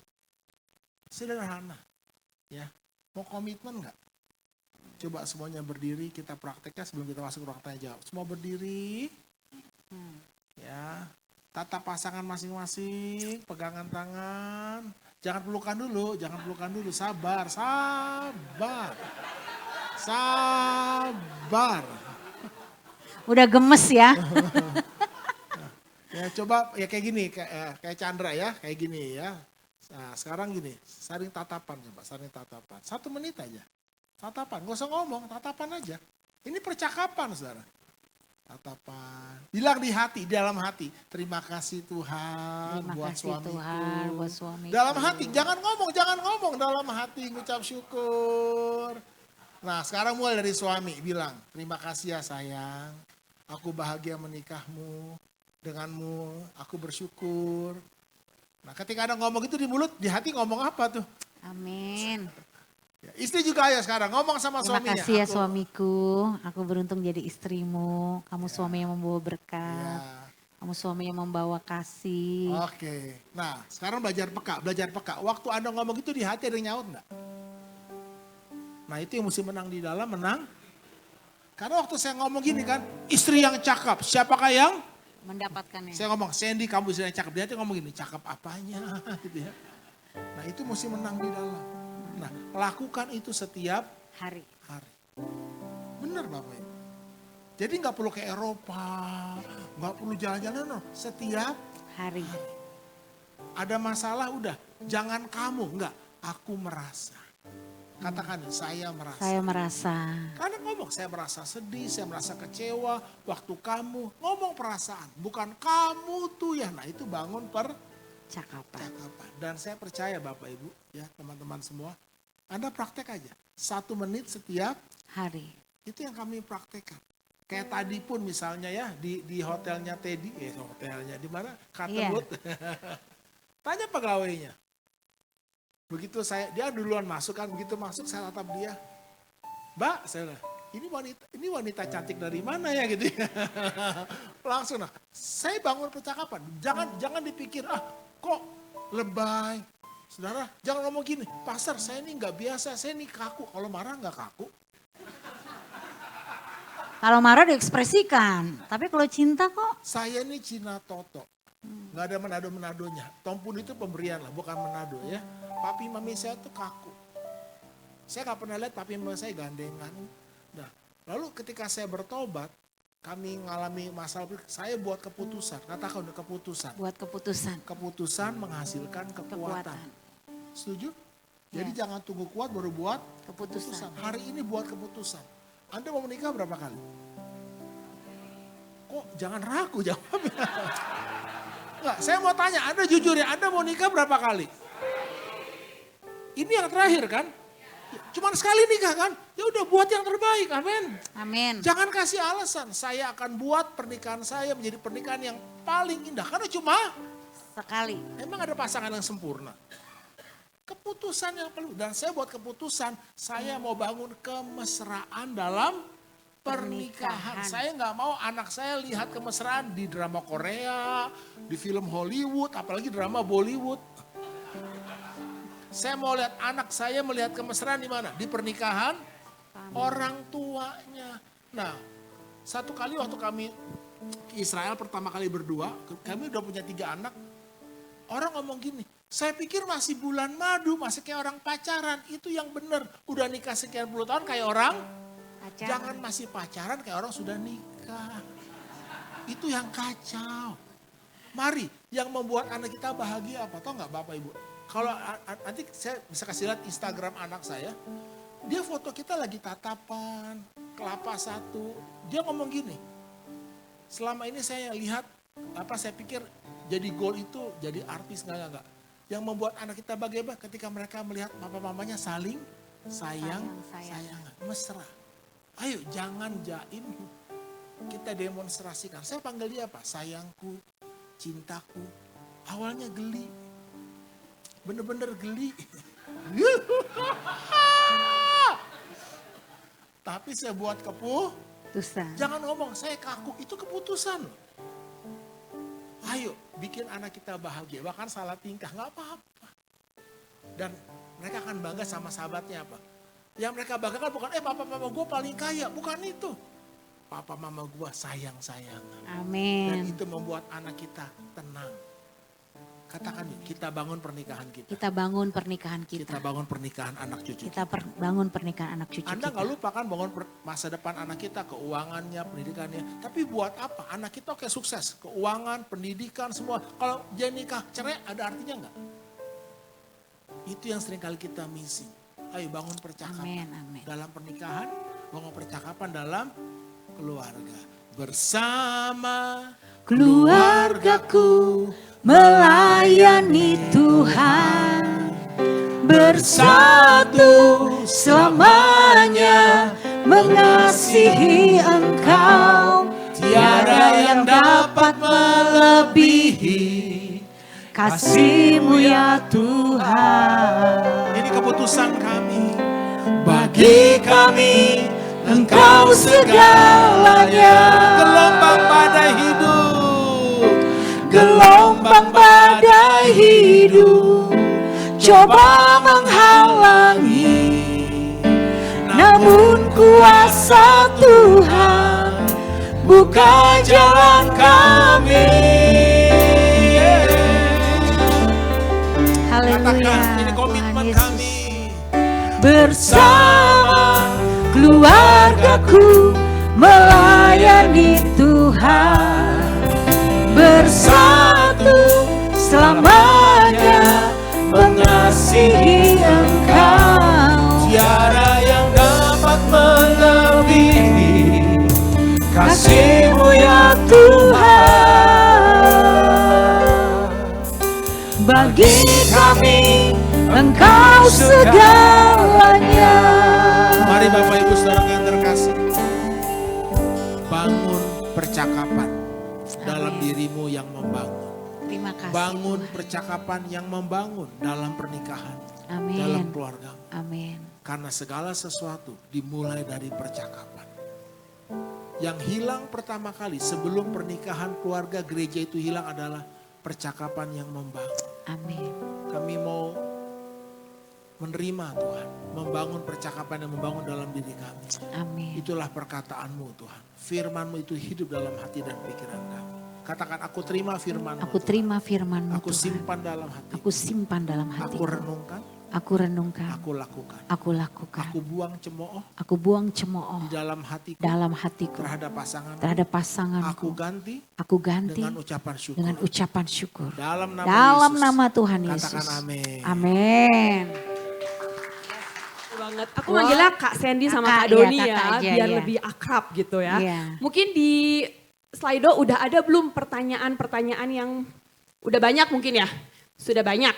Sederhana. Ya, mau komitmen nggak? Coba semuanya berdiri, kita prakteknya sebelum kita masuk ke ruang tanya jawab. Semua berdiri. Ya, tatap pasangan masing-masing, pegangan tangan. Jangan pelukan dulu, sabar. Sabar. Udah gemes ya. Ya coba ya kayak gini, kayak Chandra ya, kayak gini ya. Nah sekarang gini, saling tatapan coba, saling tatapan. 1 menit aja, tatapan, gak usah ngomong, tatapan aja. Ini percakapan saudara. Tatapan, bilang di hati, di dalam hati. Terima kasih Tuhan Terima buat kasih suamiku. Tuhan buat suamiku. Dalam hati, jangan ngomong dalam hati, ngucap syukur. Nah sekarang mulai dari suami, bilang terima kasih ya sayang. Aku bahagia menikahmu, denganmu aku bersyukur. Nah ketika ada ngomong itu di mulut, di hati ngomong apa tuh? Amin. Ya, istri juga ayo sekarang ngomong sama Terima suaminya. kasih ya suamiku, aku beruntung jadi istrimu. Kamu suami yang membawa berkat, Ya, kamu suami yang membawa kasih. oke. Nah sekarang belajar peka. Waktu Anda ngomong itu di hati ada yang nyaut nggak? Nah itu yang mesti menang di dalam, menang. Karena waktu saya ngomong gini kan, istri yang cakep, siapakah yang? Mendapatkannya. Saya ngomong, Sandy kamu istri yang cakep. Dia tuh ngomong gini, cakep apanya gitu ya. Nah itu mesti menang di dalam. Nah lakukan itu setiap Hari. hari. Benar Bapak Ibu. Jadi nggak perlu ke Eropa, nggak perlu jalan-jalan, no. Setiap Hari. ada masalah udah, jangan kamu, enggak, aku merasa. Katakan saya merasa. Saya merasa. Karena ngomong saya merasa sedih, saya merasa kecewa, waktu kamu ngomong perasaan, bukan kamu tuh ya. Nah itu bangun Cakapan. percakapan. Dan saya percaya Bapak Ibu, ya teman-teman semua, Anda praktek aja. 1 menit setiap Hari. itu yang kami praktekkan. Kayak tadi pun misalnya ya di hotelnya Teddy, hotelnya di mana? Cottonwood. Tanya pegawainya. Begitu dia duluan masuk kan, begitu masuk saya tatap dia. Mbak, saya bilang, ini wanita cantik dari mana ya gitu ya. Langsung saya bangun percakapan. Jangan dipikir kok lebay. Saudara, jangan ngomong gini, pastor saya ini nggak biasa, saya ini kaku. Kalau marah nggak kaku. Kalau marah diekspresikan, tapi kalau cinta kok. Saya ini Cina Toto. Nggak ada menado-menadonya. Tompun itu pemberian lah, bukan menado ya. Papi mami saya tuh kaku. Saya nggak pernah lihat papi mami saya gandengan. Nah, lalu ketika saya bertobat, kami mengalami masalah, saya buat keputusan. Katakan udah keputusan. Buat keputusan. Keputusan menghasilkan kekuatan. Setuju? Jadi jangan tunggu kuat baru buat keputusan. Hari ini buat keputusan. Anda mau menikah berapa kali? Kok jangan ragu jawabnya. Enggak, saya mau tanya, Anda jujur ya, Anda mau nikah berapa kali? Ini yang terakhir kan? Cuman sekali nikah kan? Ya udah buat yang terbaik, amin. Amin. Jangan kasih alasan, saya akan buat pernikahan saya menjadi pernikahan yang paling indah. Karena cuma sekali. Emang ada pasangan yang sempurna? Keputusan yang perlu. Dan saya buat keputusan, saya mau bangun kemesraan dalam pernikahan. Saya nggak mau anak saya lihat kemesraan di drama Korea, di film Hollywood, apalagi drama Bollywood. Saya mau lihat anak saya melihat kemesraan di mana? Di pernikahan orang tuanya. Nah, satu kali waktu kami ke Israel pertama kali berdua, kami udah punya 3 anak. Orang ngomong gini, saya pikir masih bulan madu, masih kayak orang pacaran. Itu yang benar. Udah nikah sekian puluh tahun kayak orang pacaran. Jangan masih pacaran kayak orang sudah nikah. Itu yang kacau. Mari, yang membuat anak kita bahagia apa? Tahu nggak Bapak Ibu? Kalau nanti saya bisa kasih lihat Instagram anak saya. Dia foto kita lagi tatapan, kelapa 1. Dia ngomong gini, selama ini saya lihat, saya pikir jadi goal itu jadi artis, enggak. Yang membuat anak kita bahagia ketika mereka melihat papa mamanya saling sayang, mesra. Ayo jangan jaim, kita demonstrasikan. Saya panggil dia apa? Sayangku, cintaku. Awalnya geli, bener-bener geli. Tapi saya buat keputusan. Jangan ngomong saya kaku, itu keputusan. Ayo bikin anak kita bahagia, bahkan salah tingkah gak apa-apa. Dan mereka akan bangga sama sahabatnya apa. Yang mereka banggakan bukan papa mama gue paling kaya, bukan itu. Papa mama gue sayang-sayang. Amin. Dan itu membuat anak kita tenang. Katakan kita bangun pernikahan kita. Kita bangun pernikahan kita. Kita bangun pernikahan anak cucu kita. Bangun pernikahan anak cucu Anda kita. nggak lupa kan bangun masa depan anak kita, keuangannya, pendidikannya. Tapi buat apa? Anak kita oke sukses, keuangan, pendidikan, semua. Kalau dia nikah cerai ada artinya nggak? Itu yang sering kali kita missing. Ayo bangun percakapan dalam pernikahan, bangun percakapan dalam keluarga. Bersama keluargaku melayani Tuhan, bersatu selamanya mengasihi Engkau. Tiada yang dapat melebihi kasih-Mu ya Tuhan. Ini keputusan kami. Bagi kami Engkau segalanya. Gelombang badai hidup, gelombang badai hidup coba menghalangi, namun kuasa Tuhan buka jalan kami. Haleluya. Ini komitmen kami. Bersama keluargaku melayani Tuhan, bersatu selamanya mengasihi Engkau. Tiada yang dapat melebihi kasih-Mu ya Tuhan. Bagi kami Engkau segalanya. Mari Bapak Ibu Saudara yang terkasih, bangun percakapan dalam dirimu yang membangun. Terima kasih. Bangun percakapan yang membangun dalam pernikahan, Amin. dalam keluarga. Amin. Karena segala sesuatu dimulai dari percakapan. Yang hilang pertama kali sebelum pernikahan, keluarga, gereja itu hilang adalah percakapan yang membangun. Amin. Kami mau menerima Tuhan, membangun percakapan yang membangun dalam diri kami. Amin. Itulah perkataanmu Tuhan. Firmanmu itu hidup dalam hati dan pikiran kami. Katakan, aku terima firmanmu. Aku terima firman-Mu, Aku Tuhan. simpan dalam hati. Aku simpan dalam hati. Aku renungkan. Aku renungkan. Aku lakukan. Aku lakukan. Aku buang cemooh Aku buang cemooh di dalam hatiku dalam hatiku terhadap pasangan. terhadap Aku pasanganku. ganti Aku ganti dengan ucapan syukur. dengan ucapan syukur. Dalam nama Dalam Yesus. nama Tuhan Yesus. Katakan amin. Amin. Banget. Aku manggilnya Kak Sandy sama Kakak, Kak Doni iya, ya, kakak aja, biar iya. lebih akrab gitu ya. Iya. Mungkin di Slido udah ada belum pertanyaan-pertanyaan yang udah banyak mungkin ya? Sudah banyak?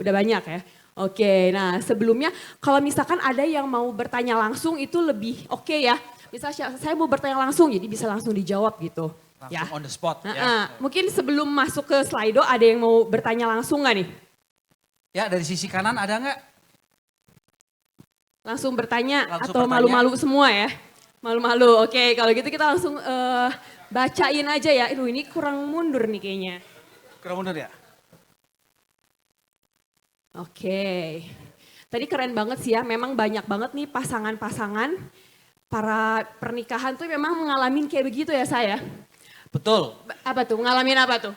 Udah banyak ya? Oke, nah sebelumnya kalau misalkan ada yang mau bertanya langsung itu lebih oke ya. Misalnya saya mau bertanya langsung jadi bisa langsung dijawab gitu. Ya. Langsung on the spot. Mungkin sebelum masuk ke Slido ada yang mau bertanya langsung nggak nih? Ya, dari sisi kanan ada nggak? Langsung bertanya Langsung atau bertanya. malu-malu semua ya? Malu-malu, oke kalau gitu kita langsung bacain aja ya. Aduh ini kurang mundur nih kayaknya. Kurang mundur ya? Oke, tadi keren banget sih ya, memang banyak banget nih pasangan-pasangan, para pernikahan tuh memang mengalami kayak begitu ya saya. Betul. Apa tuh, ngalamin apa tuh?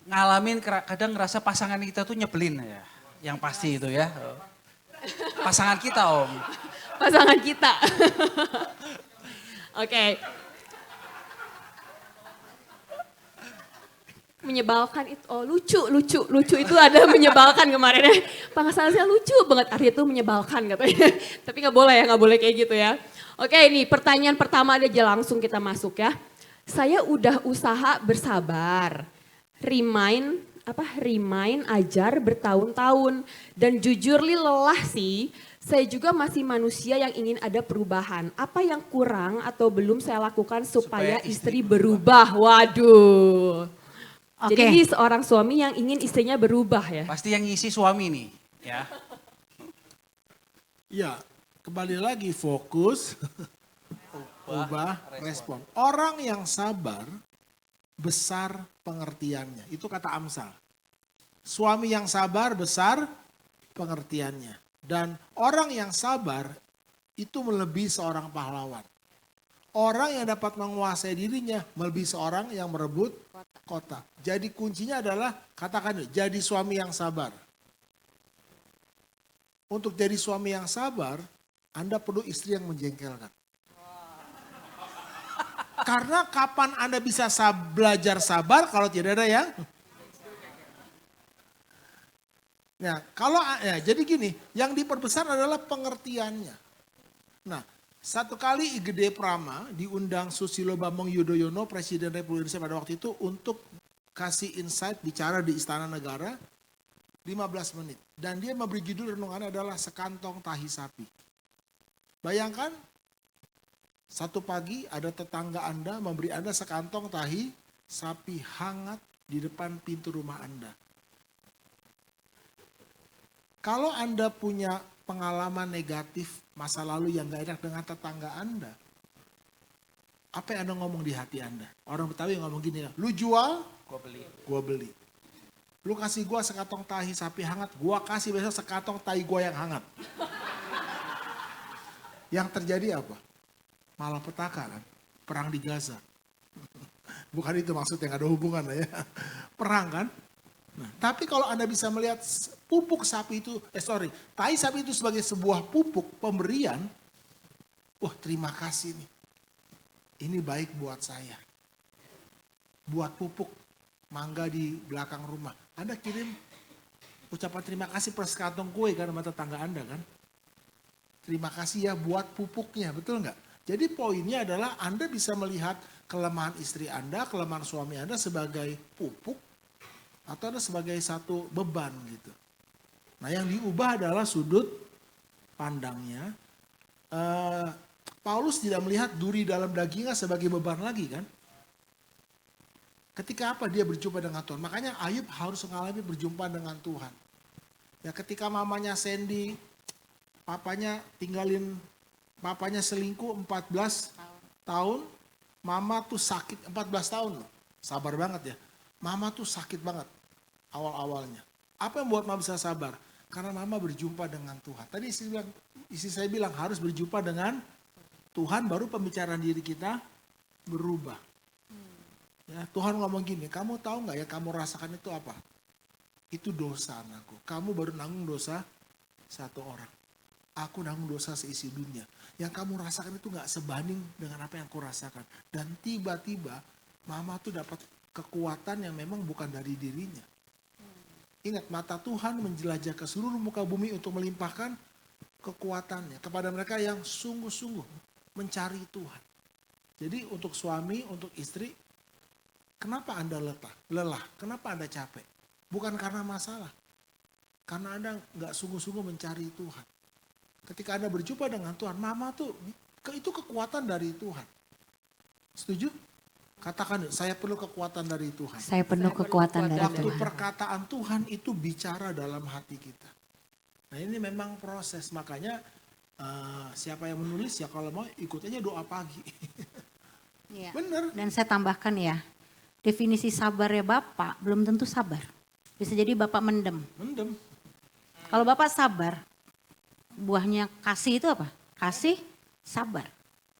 Ngalamin kadang ngerasa pasangan kita tuh nyebelin ya. Yang pasti itu ya. Pasangan kita Om. Pasangan kita. Oke. Menyebalkan itu, oh lucu itu ada menyebalkan kemarin ya. Pasangan saya lucu banget, artinya itu menyebalkan katanya. Tapi nggak boleh kayak gitu ya. Oke ini pertanyaan pertama aja langsung kita masuk ya. Saya udah usaha bersabar, remind, ajar bertahun-tahun. Dan jujur lelah sih, saya juga masih manusia yang ingin ada perubahan. Apa yang kurang atau belum saya lakukan supaya istri berubah? Waduh. Oke. Jadi ini seorang suami yang ingin istrinya berubah ya. Pasti yang ngisi suami nih. Ya. Ya, kembali lagi fokus, ubah, respon. Orang yang sabar, besar pengertiannya. Itu kata Amsal. Suami yang sabar, besar pengertiannya. Dan orang yang sabar, itu melebihi seorang pahlawan. Orang yang dapat menguasai dirinya, melebihi seorang yang merebut kota. Jadi kuncinya adalah, katakan, jadi suami yang sabar. Untuk jadi suami yang sabar, Anda perlu istri yang menjengkelkan. Karena kapan Anda bisa belajar sabar kalau tidak ada yang... Nah, jadi gini, yang diperbesar adalah pengertiannya. Nah, satu kali Igede Prama diundang Susilo Bambang Yudhoyono, Presiden Republik Indonesia pada waktu itu untuk kasih insight bicara di Istana Negara 15 menit. Dan dia memberi judul renungannya adalah Sekantong Tahi Sapi. Bayangkan, satu pagi ada tetangga Anda memberi Anda sekantong tahi sapi hangat di depan pintu rumah Anda. Kalau Anda punya pengalaman negatif masa lalu yang gak enak dengan tetangga Anda, apa yang Anda ngomong di hati Anda? Orang Betawi ngomong gini, lu jual, gua beli. Lu kasih gua sekantong tahi sapi hangat, gua kasih besok sekantong tahi gua yang hangat. Yang terjadi apa? Malah petaka kan, perang di Gaza. Bukan itu maksudnya, gak ada hubungan ya. Perang kan? Nah, tapi kalau Anda bisa melihat pupuk sapi itu, tahi sapi itu sebagai sebuah pupuk pemberian, wah terima kasih nih. Ini baik buat saya. Buat pupuk mangga di belakang rumah. Anda kirim ucapan terima kasih per sekantong kue kan sama tetangga Anda kan. Terima kasih ya buat pupuknya, betul nggak? Jadi poinnya adalah Anda bisa melihat kelemahan istri Anda, kelemahan suami Anda sebagai pupuk atau Anda sebagai satu beban gitu. Nah yang diubah adalah sudut pandangnya. Paulus tidak melihat duri dalam dagingnya sebagai beban lagi kan. Ketika apa dia berjumpa dengan Tuhan. Makanya Ayub harus mengalami berjumpa dengan Tuhan. Ya ketika mamanya Sandy, papanya papanya selingkuh 14 tahun. Mama tuh sakit 14 tahun loh. Sabar banget ya. Mama tuh sakit banget awal-awalnya. Apa yang buat mama bisa sabar? Karena mama berjumpa dengan Tuhan. Tadi istri saya bilang harus berjumpa dengan Tuhan baru pembicaraan diri kita berubah. Ya, Tuhan ngomong gini, kamu tahu nggak ya kamu rasakan itu apa? Itu dosa anakku. Kamu baru nanggung dosa satu orang. Aku nanggung dosa seisi dunia. Yang kamu rasakan itu nggak sebanding dengan apa yang aku rasakan. Dan tiba-tiba mama tuh dapat kekuatan yang memang bukan dari dirinya. Ingat, mata Tuhan menjelajah ke seluruh muka bumi untuk melimpahkan kekuatannya kepada mereka yang sungguh-sungguh mencari Tuhan. Jadi untuk suami, untuk istri, kenapa Anda lelah? Kenapa Anda capek? Bukan karena masalah. Karena Anda nggak sungguh-sungguh mencari Tuhan. Ketika Anda berjumpa dengan Tuhan, mama tuh itu kekuatan dari Tuhan. Setuju? Katakan, saya perlu kekuatan dari Tuhan. Saya penuh kekuatan dari Waktu Tuhan. perkataan Tuhan itu bicara dalam hati kita. Nah ini memang proses, makanya siapa yang menulis ya kalau mau ikut aja doa pagi. Iya. Bener. Dan saya tambahkan ya, definisi sabarnya Bapak belum tentu sabar. Bisa jadi Bapak mendem. Mendem. Kalau Bapak sabar, buahnya kasih itu apa? Kasih, sabar.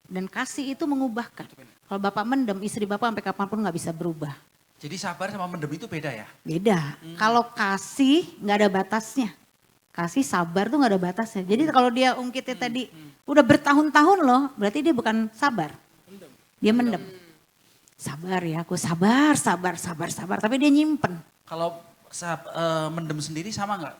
Dan kasih itu mengubahkan. Kalau Bapak mendem, istri Bapak sampai kapanpun nggak bisa berubah. Jadi sabar sama mendem itu beda ya? Beda. Kalau kasih nggak ada batasnya. Kasih sabar tuh nggak ada batasnya. Jadi kalau dia ungkitnya tadi udah bertahun-tahun loh, berarti dia bukan sabar. Dia mendem. Sabar ya, aku sabar. Tapi dia nyimpen. Kalau mendem sendiri sama nggak